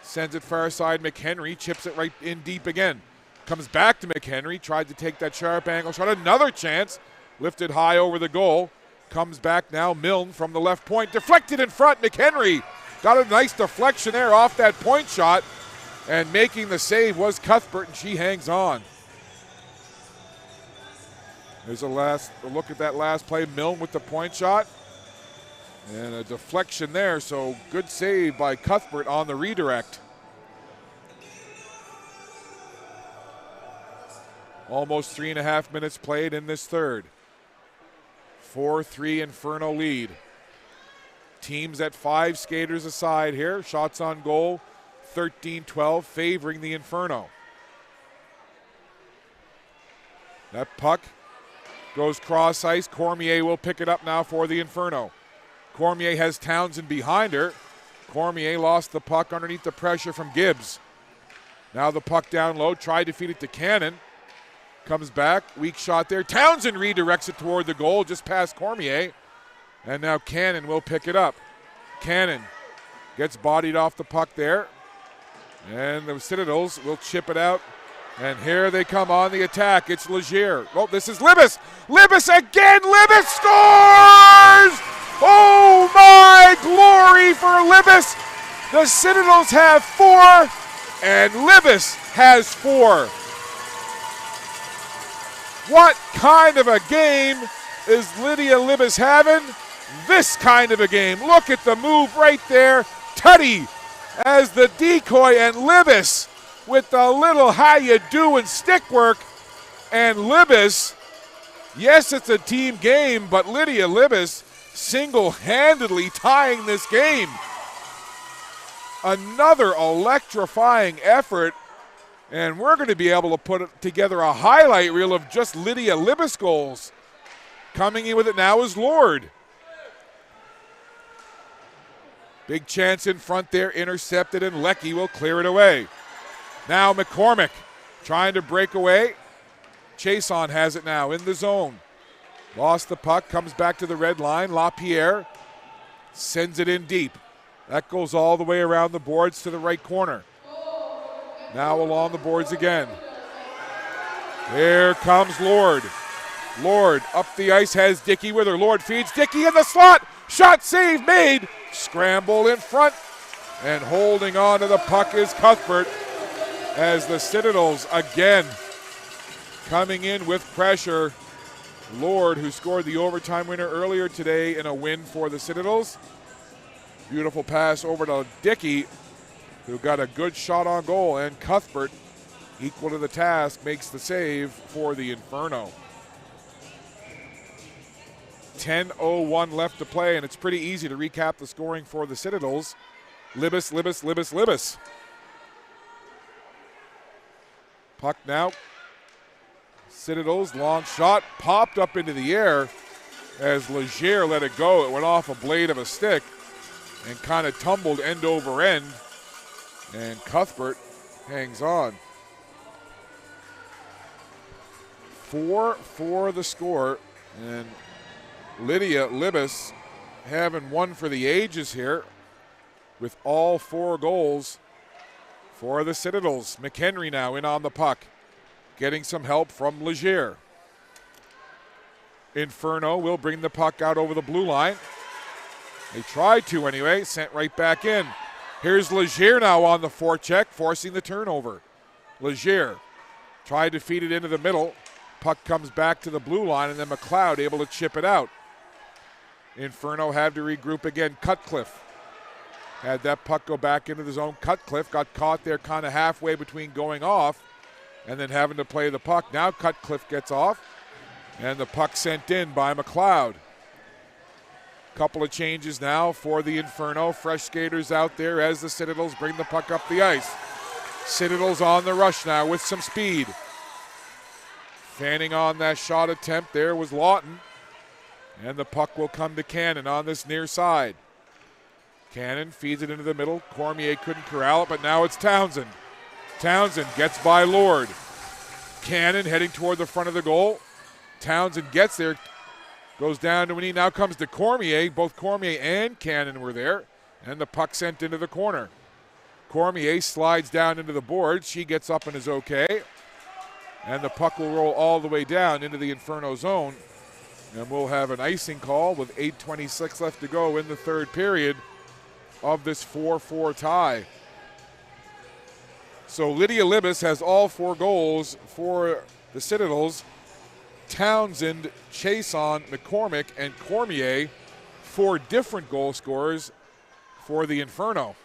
sends it far side. McHenry chips it right in deep again. Comes back to McHenry, tried to take that sharp angle shot. Another chance, lifted high over the goal. Comes back now, Milne from the left point. Deflected in front, McHenry. Got a nice deflection there off that point shot. And making the save was Cuthbert, and she hangs on. There's a look at that last play. Milne with the point shot. And a deflection there, so good save by Cuthbert on the redirect. Almost 3.5 minutes played in this third. 4-3 Inferno lead. Teams at 5 skaters aside here. Shots on goal, 13-12, favoring the Inferno. That puck goes cross ice. Cormier will pick it up now for the Inferno. Cormier has Townsend behind her. Cormier lost the puck underneath the pressure from Gibbs. Now the puck down low, tried to feed it to Cannon. Comes back, weak shot there. Townsend redirects it toward the goal, just past Cormier. And now Cannon will pick it up. Cannon gets bodied off the puck there. And the Citadels will chip it out. And here they come on the attack. It's Legier. Oh, this is Libas. Libas again. Libas scores! Oh my glory for Libas. The Citadels have 4 and Libas has 4. What kind of a game is Lydia Libas having? This kind of a game. Look at the move right there. Tutty as the decoy and Libas with the little how you doing stick work. And Libas, yes, it's a team game, but Lydia Libas single-handedly tying this game. Another electrifying effort, and we're going to be able to put together a highlight reel of just Lydia Libas goals. Coming in with it now is Lord. Big chance in front there, intercepted, and Leckie will clear it away. Now McCormick trying to break away. Chason has it now in the zone. Lost the puck, comes back to the red line. LaPierre sends it in deep. That goes all the way around the boards to the right corner. Now along the boards again. Here comes Lord. Lord up the ice, has Dickey with her. Lord feeds Dickey in the slot. Shot save made. Scramble in front. And holding on to the puck is Cuthbert as the Citadels again coming in with pressure. Lord, who scored the overtime winner earlier today in a win for the Citadels. Beautiful pass over to Dickey, who got a good shot on goal, and Cuthbert, equal to the task, makes the save for the Inferno. 10:01 left to play, and it's pretty easy to recap the scoring for the Citadels. Libas, Libas, Libas, Libas. Puck now. Citadels, long shot, popped up into the air as Legier let it go. It went off a blade of a stick and kind of tumbled end over end, and Cuthbert hangs on. 4 for the score, and Lydia Libas having one for the ages here with all 4 goals for the Citadels. McHenry now in on the puck, getting some help from Legier. Inferno will bring the puck out over the blue line. They tried to anyway, sent right back in. Here's Legier now on the forecheck, forcing the turnover. Legier tried to feed it into the middle. Puck comes back to the blue line, and then McLeod able to chip it out. Inferno had to regroup again. Cutcliffe had that puck go back into the zone. Cutcliffe got caught there kind of halfway between going off and then having to play the puck. Now Cutcliffe gets off, and the puck sent in by McLeod. Couple of changes now for the Inferno. Fresh skaters out there as the Citadels bring the puck up the ice. Citadels on the rush now with some speed. Fanning on that shot attempt there was Lawton. And the puck will come to Cannon on this near side. Cannon feeds it into the middle. Cormier couldn't corral it, but now it's Townsend. Townsend gets by Lord. Cannon heading toward the front of the goal. Townsend gets there, goes down to a knee. Now comes to Cormier. Both Cormier and Cannon were there, and the puck sent into the corner. Cormier slides down into the boards. She gets up and is okay. And the puck will roll all the way down into the Inferno zone. And we'll have an icing call with 8:26 left to go in the third period of this 4-4 tie. So Lydia Libas has all 4 goals for the Citadels. Townsend, Chason, McCormick, and Cormier, 4 different goal scorers for the Inferno.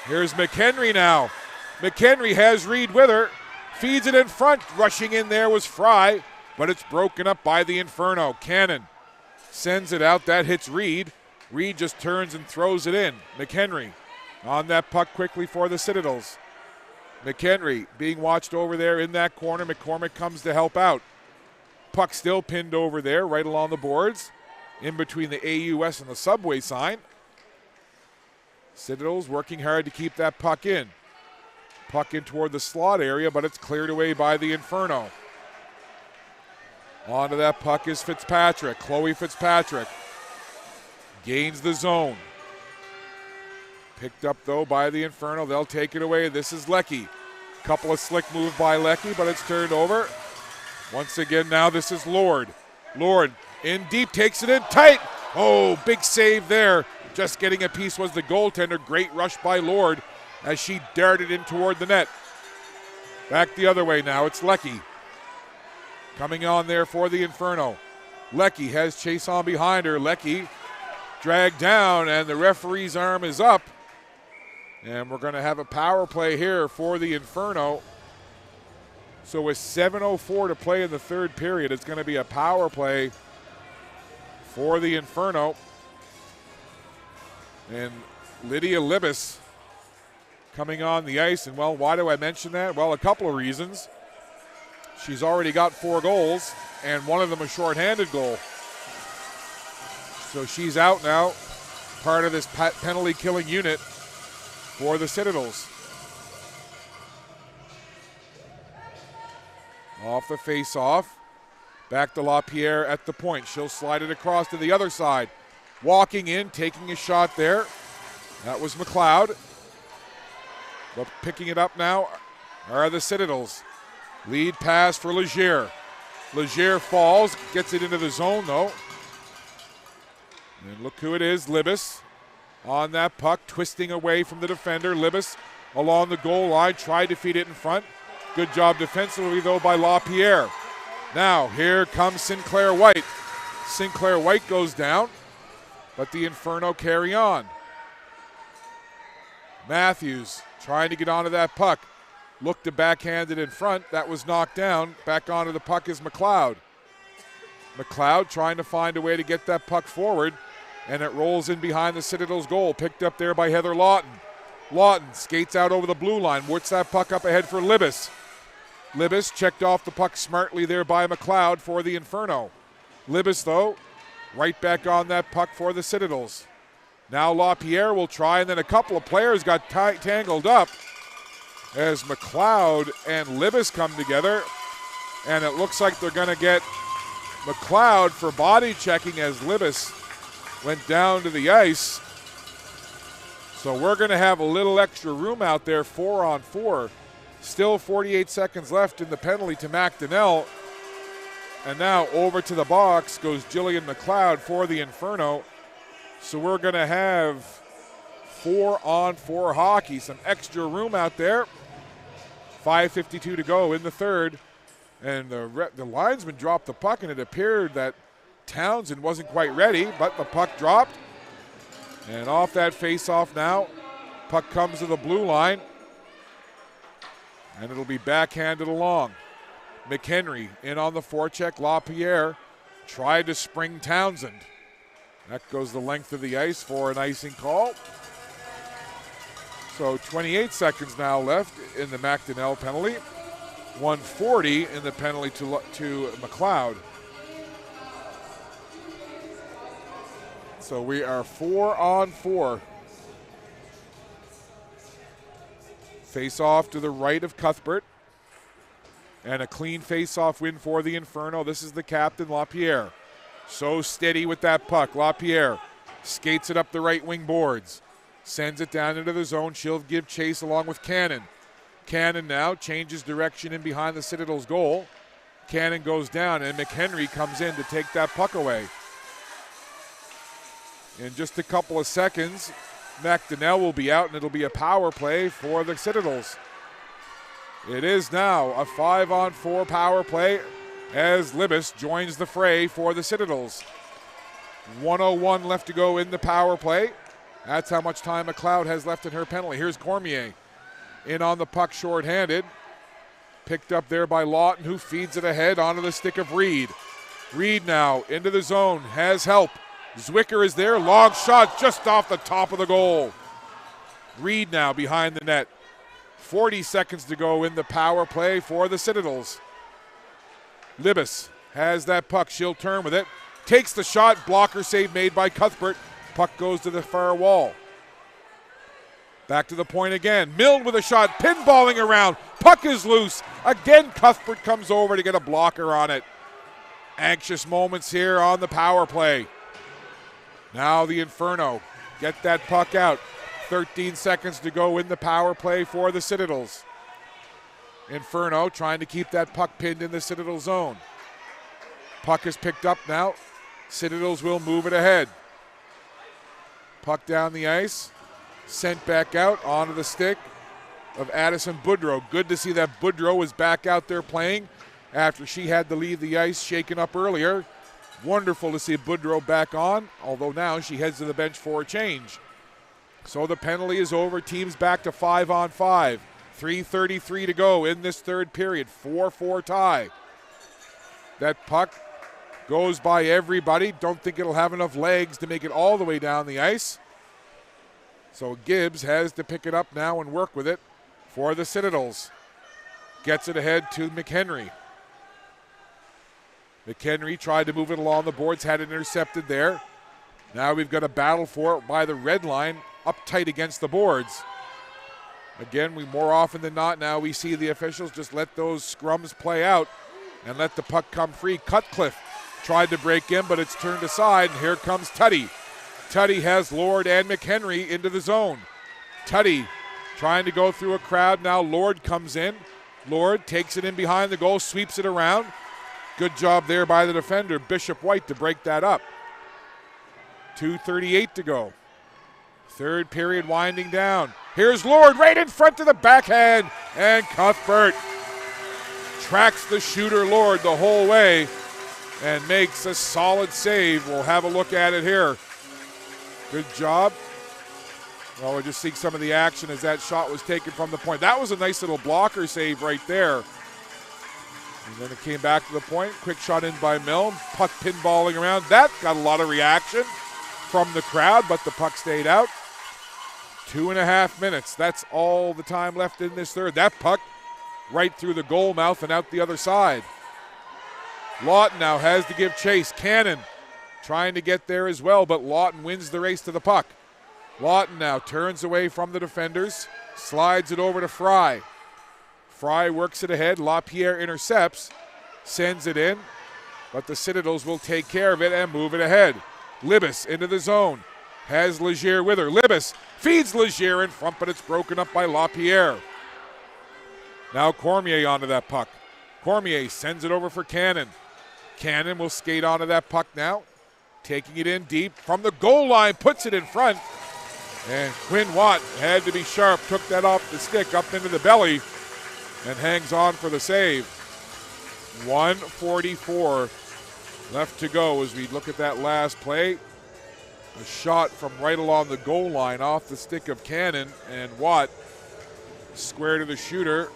Here's McHenry now. McHenry has Reed with her. Feeds it in front. Rushing in there was Fry, but it's broken up by the Inferno. Cannon sends it out. That hits Reed. Reed just turns and throws it in. McHenry on that puck quickly for the Citadels. McHenry being watched over there in that corner. McCormick comes to help out. Puck still pinned over there right along the boards in between the AUS and the subway sign. Citadels working hard to keep that puck in. Puck in toward the slot area, but it's cleared away by the Inferno. Onto that puck is Fitzpatrick. Chloe Fitzpatrick gains the zone. Picked up, though, by the Inferno. They'll take it away. This is Leckie. Couple of slick moves by Leckie, but it's turned over. Once again, now this is Lord. Lord in deep, takes it in tight. Oh, big save there. Just getting a piece was the goaltender. Great rush by Lord as she darted in toward the net. Back the other way now, it's Leckie. Coming on there for the Inferno. Leckie has Chase on behind her. Leckie dragged down, and the referee's arm is up. And we're going to have a power play here for the Inferno. So with 7:04 to play in the third period, it's going to be a power play for the Inferno. And Lydia Libas coming on the ice. And, well, why do I mention that? Well, a couple of reasons. She's already got 4 goals, and one of them a shorthanded goal. So she's out now, part of this penalty-killing unit for the Citadels. Off the face-off. Back to LaPierre at the point. She'll slide it across to the other side. Walking in, taking a shot there. That was McLeod. But picking it up now are the Citadels. Lead pass for Legier. Legier falls, gets it into the zone though. And look who it is, Libas. On that puck, twisting away from the defender. Libas along the goal line, tried to feed it in front. Good job defensively though by LaPierre. Now here comes Sinclair White. Sinclair White goes down, but the Inferno carry on. Matthews trying to get onto that puck. Looked to backhand it in front. That was knocked down. Back onto the puck is McLeod. McLeod trying to find a way to get that puck forward, and it rolls in behind the Citadels goal. Picked up there by Heather Lawton. Lawton skates out over the blue line. Works that puck up ahead for Libas. Libas checked off the puck smartly there by McLeod for the Inferno. Libas, though, right back on that puck for the Citadels. Now LaPierre will try, and then a couple of players got tangled up as McLeod and Libas come together, and it looks like they're going to get McLeod for body checking as Libas went down to the ice. So we're going to have a little extra room out there, 4-on-4. Still 48 seconds left in the penalty to McDonnell. And now over to the box goes Jillian McLeod for the Inferno. So we're going to have 4-on-4 hockey. Some extra room out there. 5:52 to go in the third. And the linesman dropped the puck, and it appeared that Townsend wasn't quite ready, but the puck dropped. And off that face-off now, puck comes to the blue line, and it'll be backhanded along. McHenry in on the forecheck. LaPierre tried to spring Townsend. That goes the length of the ice for an icing call. So 28 seconds now left in the McDonnell penalty. 140 in the penalty to McLeod. So we are 4-on-4. Face off to the right of Cuthbert. And a clean face-off win for the Inferno. This is the captain, LaPierre. So steady with that puck. LaPierre skates it up the right wing boards. Sends it down into the zone. She'll give chase along with Cannon. Cannon now changes direction in behind the Citadels goal. Cannon goes down and McHenry comes in to take that puck away. In just a couple of seconds, McDonnell will be out and it'll be a power play for the Citadels. It is now a 5-on-4 power play as Libas joins the fray for the Citadels. 1:01 left to go in the power play. That's how much time McLeod has left in her penalty. Here's Cormier in on the puck shorthanded. Picked up there by Lawton, who feeds it ahead onto the stick of Reed. Reed now into the zone, has help. Zwicker is there, long shot just off the top of the goal. Reed now behind the net. 40 seconds to go in the power play for the Citadels. Libas has that puck, she'll turn with it. Takes the shot, blocker save made by Cuthbert. Puck goes to the far wall. Back to the point again. Milne with a shot, pinballing around. Puck is loose. Again, Cuthbert comes over to get a blocker on it. Anxious moments here on the power play. Now the Inferno get that puck out. 13 seconds to go in the power play for the Citadels. Inferno trying to keep that puck pinned in the Citadel zone. Puck is picked up now. Citadels will move it ahead. Puck down the ice. Sent back out onto the stick of Addison Boudreau. Good to see that Boudreau is back out there playing after she had to leave the ice shaken up earlier. Wonderful to see Boudreau back on, although now she heads to the bench for a change. So the penalty is over. Teams back to 5-on-5. 3:33 to go in this third period. 4-4 tie. That puck goes by everybody. Don't think it'll have enough legs to make it all the way down the ice. So Gibbs has to pick it up now and work with it for the Citadels. Gets it ahead to McHenry. McHenry tried to move it along the boards, had it intercepted there. Now we've got a battle for it by the red line, up tight against the boards. Again, more often than not now we see the officials just let those scrums play out and let the puck come free. Cutcliffe tried to break in, but it's turned aside, and here comes Tuddy. Tuddy has Lord and McHenry into the zone. Tuddy trying to go through a crowd. Now Lord comes in. Lord takes it in behind the goal, sweeps it around. Good job there by the defender, Bishop White, to break that up. 2:38 to go. Third period winding down. Here's Lord right in front of the backhand, and Cuthbert tracks the shooter Lord the whole way and makes a solid save. We'll have a look at it here. Good job. Well, we'll just see some of the action as that shot was taken from the point. That was a nice little blocker save right there. And then it came back to the point. Quick shot in by Milne. Puck pinballing around. That got a lot of reaction from the crowd, but the puck stayed out. 2.5 minutes. That's all the time left in this third. That puck right through the goal mouth and out the other side. Lawton now has to give chase. Cannon trying to get there as well, but Lawton wins the race to the puck. Lawton now turns away from the defenders, slides it over to Fry. Fry works it ahead. LaPierre intercepts, sends it in, but the Citadels will take care of it and move it ahead. Libas into the zone, has Legier with her. Libas feeds Legier in front, but it's broken up by LaPierre. Now Cormier onto that puck. Cormier sends it over for Cannon. Cannon will skate onto that puck now, taking it in deep from the goal line, puts it in front, and Quinn Watt had to be sharp, took that off the stick up into the belly, and hangs on for the save. 1:44 left to go as we look at that last play. A shot from right along the goal line off the stick of Cannon, and Watt square to the shooter.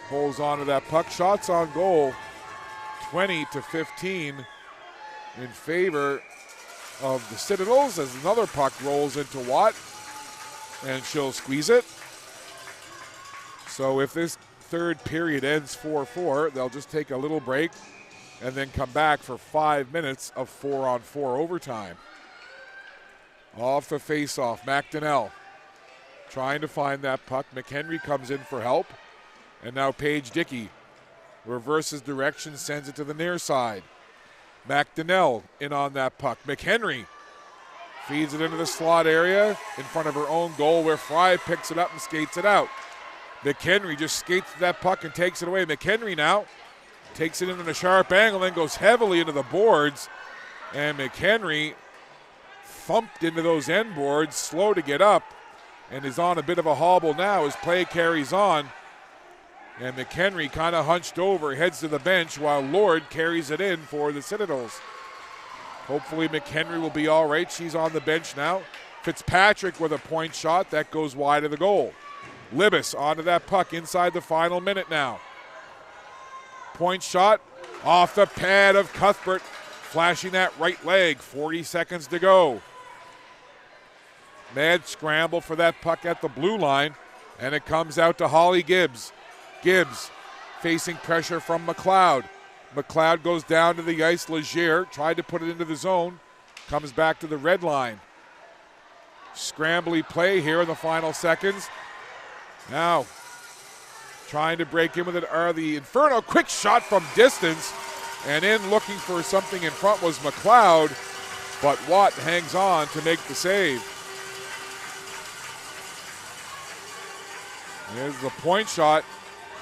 Holds on to that puck. Shots on goal, 20-15 in favor of the Citadels as another puck rolls into Watt. And she'll squeeze it. So if this third period ends 4-4, they'll just take a little break and then come back for 5 minutes of 4-on-4 overtime. Off the face-off, McDonnell trying to find that puck. McHenry comes in for help. And now Paige Dickey reverses direction, sends it to the near side. McDonnell in on that puck. McHenry feeds it into the slot area in front of her own goal where Fry picks it up and skates it out. McHenry just skates that puck and takes it away. McHenry now takes it into a sharp angle, then goes heavily into the boards. And McHenry thumped into those end boards, slow to get up, and is on a bit of a hobble now as play carries on. And McHenry kind of hunched over, heads to the bench while Lord carries it in for the Citadels. Hopefully McHenry will be all right. She's on the bench now. Fitzpatrick with a point shot. That goes wide of the goal. Libas onto that puck inside the final minute now. Point shot off the pad of Cuthbert, flashing that right leg. 40 seconds to go. Mad scramble for that puck at the blue line, and it comes out to Holly Gibbs. Gibbs facing pressure from McLeod. McLeod goes down to the ice. Leger tried to put it into the zone. Comes back to the red line. Scrambly play here in the final seconds. Now trying to break in with it are the Inferno. Quick shot from distance. And in looking for something in front was McLeod. But Watt hangs on to make the save. There's the point shot.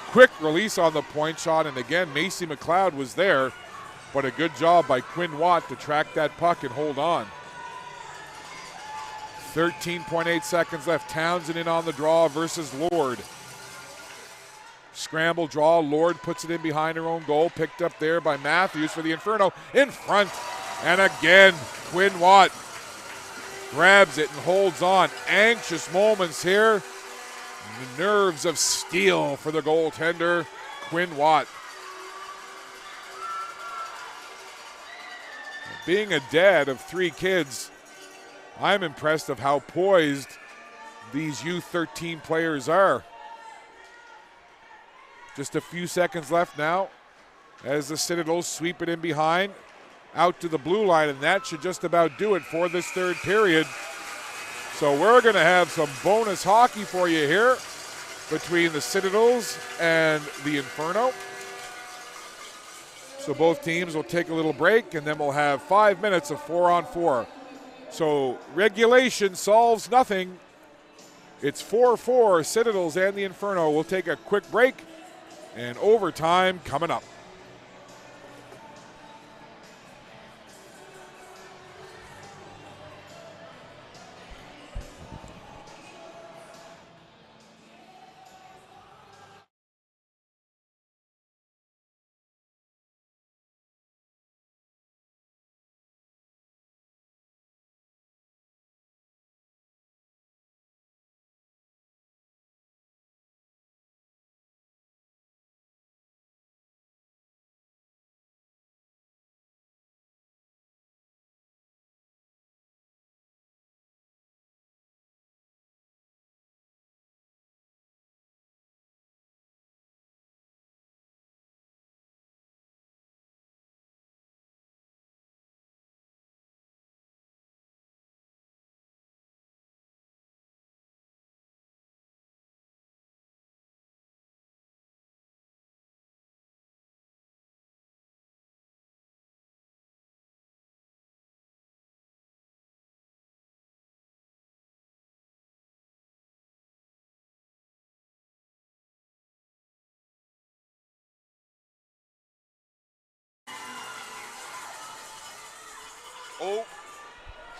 Quick release on the point shot, and again, Macy McLeod was there, but a good job by Quinn Watt to track that puck and hold on. 13.8 seconds left. Townsend in on the draw versus Lord. Scramble draw. Lord puts it in behind her own goal. Picked up there by Matthews for the Inferno. In front. And again, Quinn Watt grabs it and holds on. Anxious moments here. The nerves of steel for the goaltender, Quinn Watt. Being a dad of 3 kids, I'm impressed of how poised these U13 players are. Just a few seconds left now as the Citadels sweep it in behind, out to the blue line, and that should just about do it for this third period. So we're going to have some bonus hockey for you here between the Citadels and the Inferno. So both teams will take a little break, and then we'll have 5 minutes of 4-on-4. So regulation solves nothing. It's 4-4, Citadels and the Inferno. We'll take a quick break, and overtime coming up.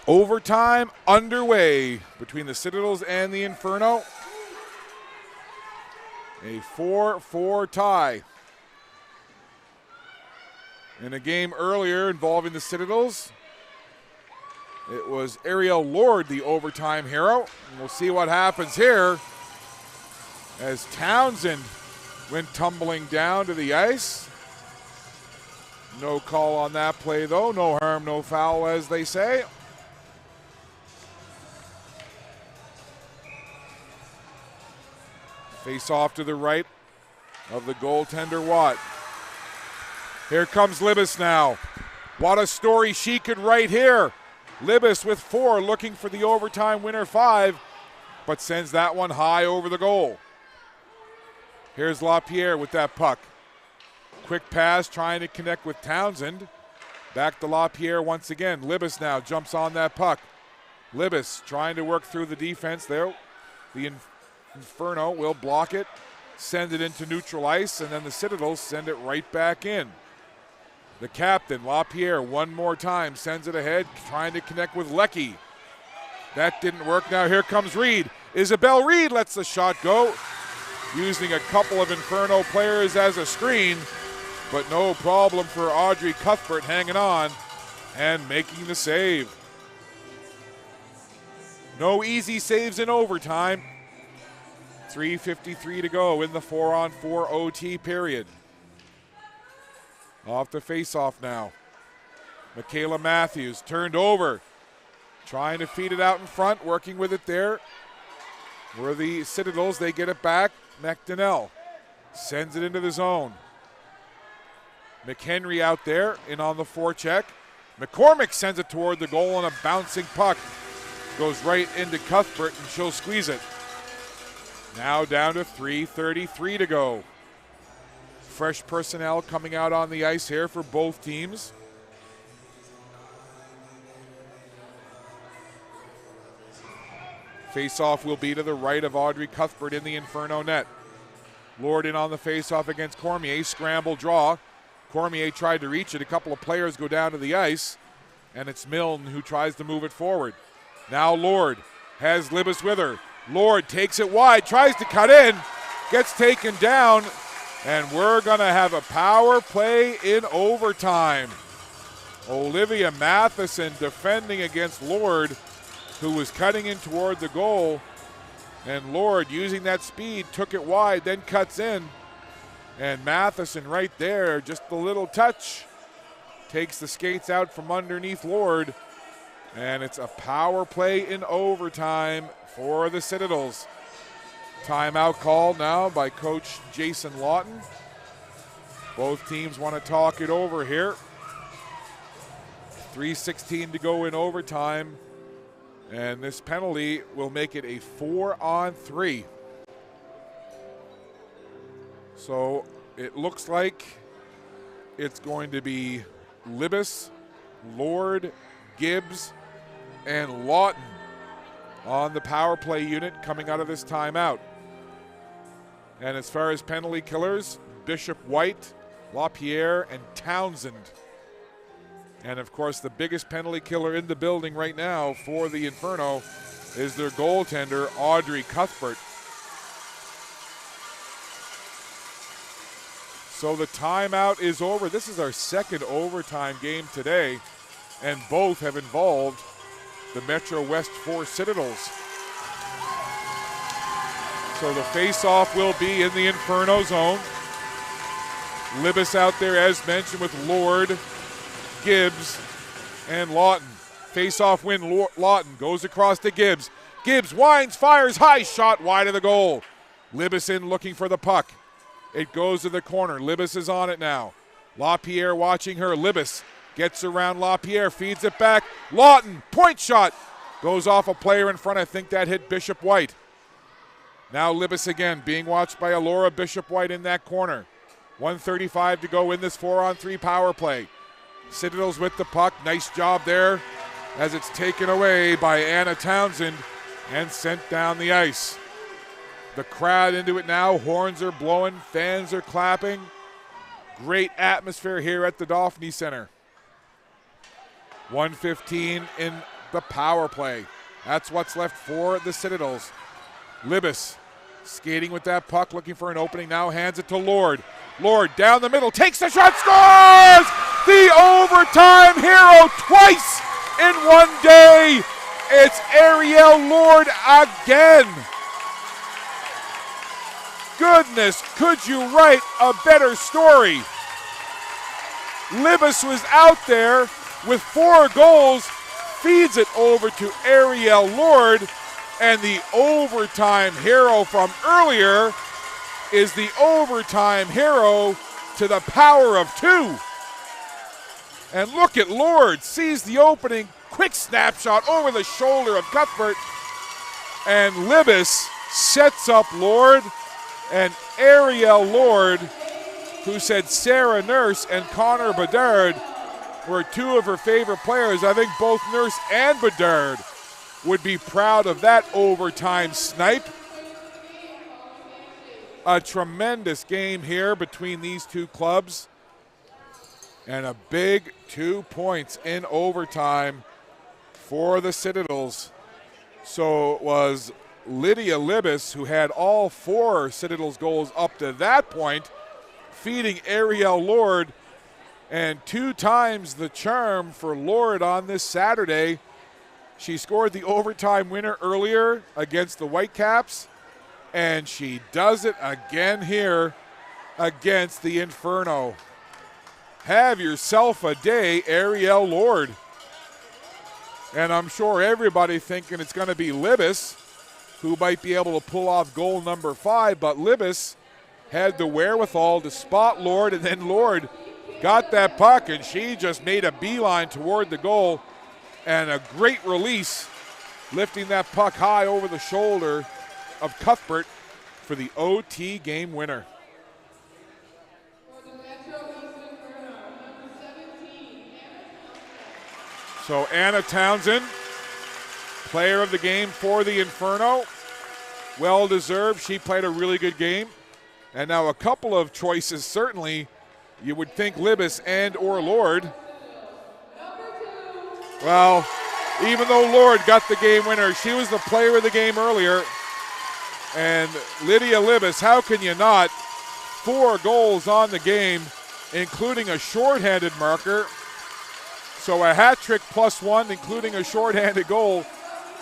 Overtime underway between the Citadels and the Inferno. A 4-4 tie. In a game earlier involving the Citadels, it was Ariel Lord, the overtime hero. And we'll see what happens here as Townsend went tumbling down to the ice. No call on that play, though. No harm, no foul, as they say. Face off to the right of the goaltender, Watt. Here comes Libas now. What a story she could write here. Libas with 4, looking for the overtime winner 5, but sends that one high over the goal. Here's LaPierre with that puck. Quick pass, trying to connect with Townsend. Back to LaPierre once again. Libas now jumps on that puck. Libas trying to work through the defense there. The Inferno will block it, send it into neutral ice, and then the Citadels send it right back in. The captain, LaPierre, one more time, sends it ahead, trying to connect with Leckie. That didn't work. Now here comes Reed. Isabel Reed lets the shot go, using a couple of Inferno players as a screen, but no problem for Audrey Cuthbert hanging on and making the save. No easy saves in overtime. 3:53 to go in the 4-on-4 OT period. Off the face-off now. Michaela Matthews turned over. Trying to feed it out in front, working with it there. Where the Citadels, they get it back. McDonnell sends it into the zone. McHenry out there, in on the forecheck. McCormick sends it toward the goal on a bouncing puck. Goes right into Cuthbert, and she'll squeeze it. Now down to 3:33 to go. Fresh personnel coming out on the ice here for both teams. Face-off will be to the right of Audrey Cuthbert in the Inferno net. Lord in on the face-off against Cormier. Scramble draw. Cormier tried to reach it. A couple of players go down to the ice, and it's Milne who tries to move it forward. Now Lord has Libas with her. Lord takes it wide, tries to cut in, gets taken down, and we're going to have a power play in overtime. Olivia Matheson defending against Lord, who was cutting in toward the goal, and Lord, using that speed, took it wide, then cuts in, and Matheson right there, just a little touch, takes the skates out from underneath Lord, and it's a power play in overtime for the Citadels. Timeout called now by Coach Jason Lawton. Both teams want to talk it over here. 3:16 to go in overtime, and this penalty will make it a 4-on-3. So it looks like it's going to be Libas, Lord, Gibbs, and Lawton on the power play unit coming out of this timeout. And as far as penalty killers, Bishop White, LaPierre, and Townsend. And of course, the biggest penalty killer in the building right now for the Inferno is their goaltender, Audrey Cuthbert. So the timeout is over. This is our second overtime game today, and both have involved the Metro West 4 Citadels. So the face-off will be in the Inferno zone. Libas out there, as mentioned, with Lord, Gibbs, and Lawton. Face-off win, Lawton goes across to Gibbs. Gibbs winds, fires, high shot wide of the goal. Libas in looking for the puck. It goes to the corner. Libas is on it now. LaPierre watching her. Libas gets around LaPierre, feeds it back. Lawton, point shot. Goes off a player in front. I think that hit Bishop White. Now Libas again, being watched by Alora Bishop White in that corner. 1:35 to go in this 4-on-3 power play. Citadels with the puck. Nice job there as it's taken away by Anna Townsend and sent down the ice. The crowd into it now. Horns are blowing. Fans are clapping. Great atmosphere here at the Dauphin Center. 1:15 in the power play. That's what's left for the Citadels. Libas skating with that puck, looking for an opening. Now hands it to Lord. Lord down the middle, takes the shot, scores! The overtime hero twice in one day. It's Ariel Lord again. Goodness, could you write a better story? Libas was out there with 4 goals, feeds it over to Ariel Lord, and the overtime hero from earlier is the overtime hero to the power of 2. And look at Lord, sees the opening, quick snapshot over the shoulder of Cuthbert, and Libis sets up Lord, and Ariel Lord, who said Sarah Nurse and Connor Bedard were 2 of her favorite players. I think both Nurse and Bedard would be proud of that overtime snipe. A tremendous game here between these 2 clubs. And a big 2 points in overtime for the Citadels. So it was Lydia Libis who had all 4 Citadels goals up to that point, feeding Ariel Lord, and 2 times the charm for Lord on this Saturday. She scored the overtime winner earlier against the Whitecaps, and she does it again here against the Inferno. Have yourself a day, Ariel Lord. And I'm sure everybody thinking it's going to be Libis who might be able to pull off goal number 5, but Libis had the wherewithal to spot Lord, and then Lord got that puck, and she just made a beeline toward the goal, and a great release, lifting that puck high over the shoulder of Cuthbert for the OT game winner. So Anna Townsend, player of the game for the Inferno. Well deserved. She played a really good game. And now a couple of choices, certainly. You would think Libis and or Lord. Well, even though Lord got the game winner, she was the player of the game earlier. And Lydia Libis, how can you not? 4 goals on the game, including a shorthanded marker. So a hat trick +1, including a shorthanded goal.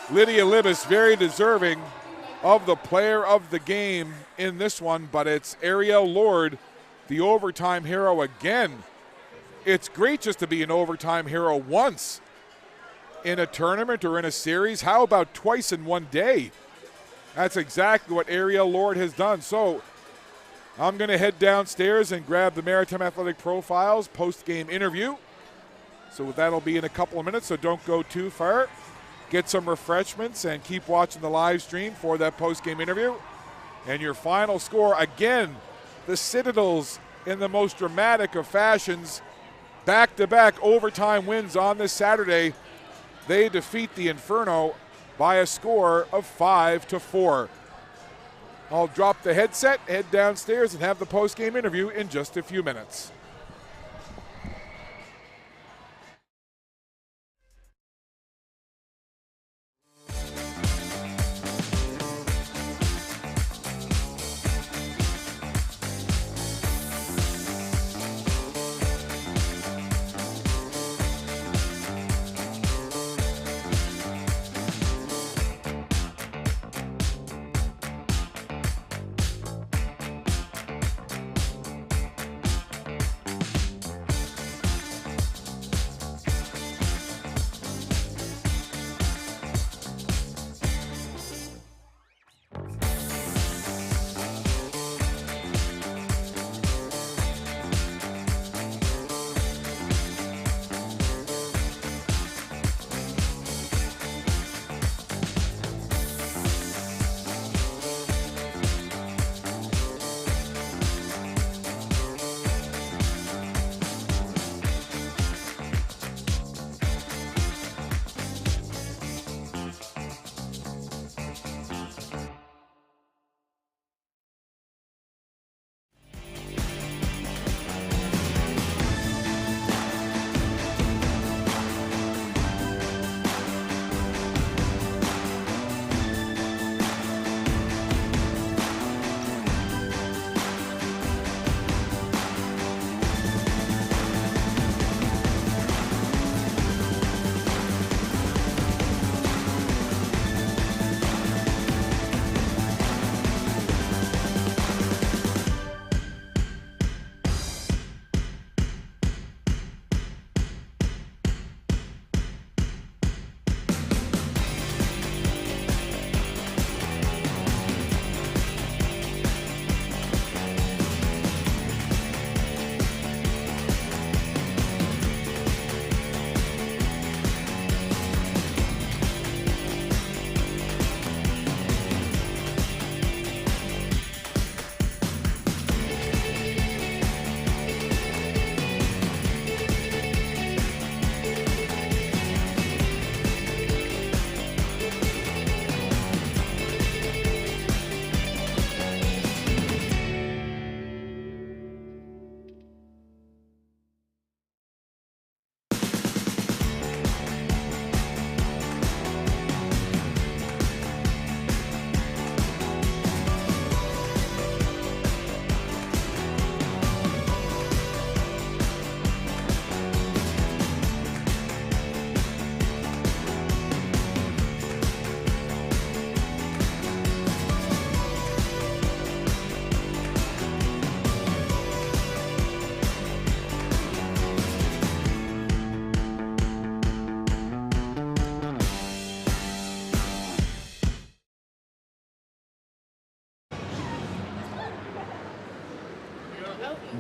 Lydia Libis very deserving of the player of the game in this one, but it's Ariel Lord, the overtime hero again. It's great just to be an overtime hero once in a tournament or in a series. How about twice in one day? That's exactly what Ariel Lord has done. So I'm going to head downstairs and grab the Maritime Athletic Profiles post-game interview. So that'll be in a couple of minutes, so don't go too far. Get some refreshments and keep watching the live stream for that post-game interview. And your final score, again, the Citadels in the most dramatic of fashions. Back-to-back overtime wins on this Saturday. They defeat the Inferno by a score of 5-4. I'll drop the headset, head downstairs, and have the post-game interview in just a few minutes.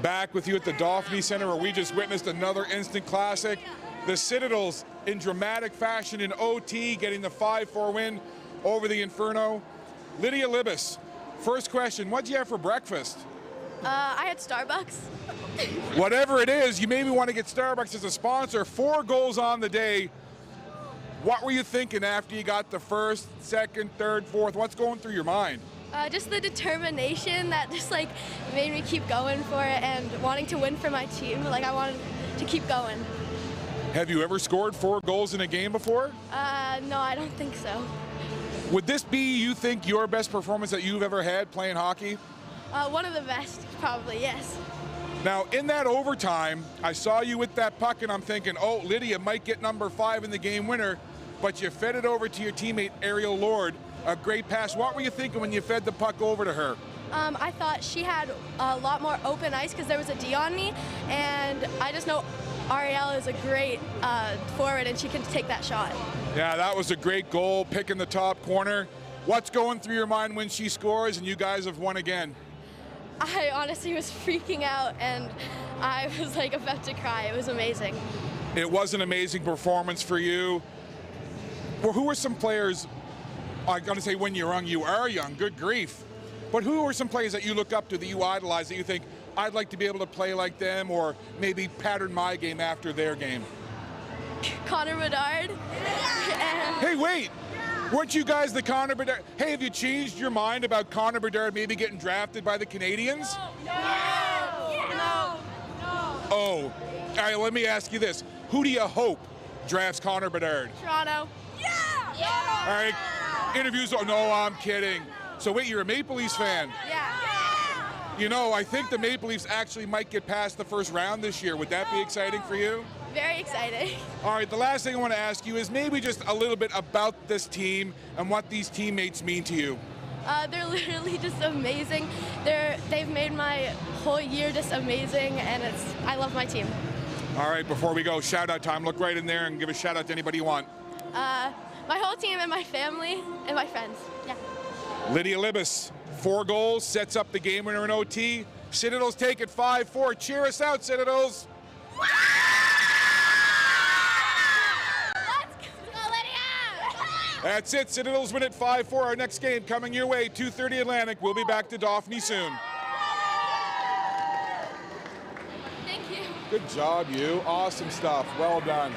Back with you at the Dauphin Center, where we just witnessed another instant classic. The Citadels, in dramatic fashion in OT, getting the 5-4 win over the Inferno. Lydia Libas, first question, what'd you have for breakfast? I had Starbucks. Whatever it is, you maybe want to get Starbucks as a sponsor. 4 goals on the day. What were you thinking after you got the first, second, third, fourth? What's going through your mind? Just the determination that just like made me keep going for it and wanting to win for my team. Like I wanted to keep going. Have you ever scored 4 goals in a game before? No, I don't think so. Would this be, you think, your best performance that you've ever had playing hockey? One of the best, probably, yes. Now, in that overtime, I saw you with that puck, and I'm thinking, oh, Lydia might get number 5 in the game winner, but you fed it over to your teammate, Ariel Lord. A great pass. What were you thinking when you fed the puck over to her? I thought she had a lot more open ice because there was a D on me, and I just know Ariel is a great forward, and she can take that shot. Yeah, that was a great goal, picking the top corner. What's going through your mind when she scores and you guys have won again? I honestly was freaking out, and I was like about to cry. It was amazing. It was an amazing performance for you. Well, who are some players, I'm going to say when you're young, you are young, good grief. But who are some players that you look up to, that you idolize, that you think, I'd like to be able to play like them, or maybe pattern my game after their game? Connor Bedard. Hey, wait! Weren't you guys the Connor Bedard? Hey, have you changed your mind about Connor Bedard maybe getting drafted by the Canadians? No. Oh, all right, let me ask you this. Who do you hope drafts Connor Bedard? Toronto. All right, interviews, oh, no, I'm kidding. So wait, you're a Maple Leafs fan? Yeah. You know, I think the Maple Leafs actually might get past the first round this year. Would that be exciting for you? Very exciting. All right, the last thing I want to ask you is maybe just a little bit about this team and what these teammates mean to you. They're literally just amazing. They've made my whole year just amazing, and I love my team. All right, before we go, shout out time. Look right in there and give a shout out to anybody you want. My whole team and my family and my friends. Yeah. Lydia Libas, 4 goals, sets up the game winner in OT. Citadels take it 5-4. Cheer us out, Citadels. That's it. Citadels win at 5-4. Our next game coming your way, 2:30 Atlantic. We'll be back to Dauphin soon. Thank you. Good job, you. Awesome stuff. Well done.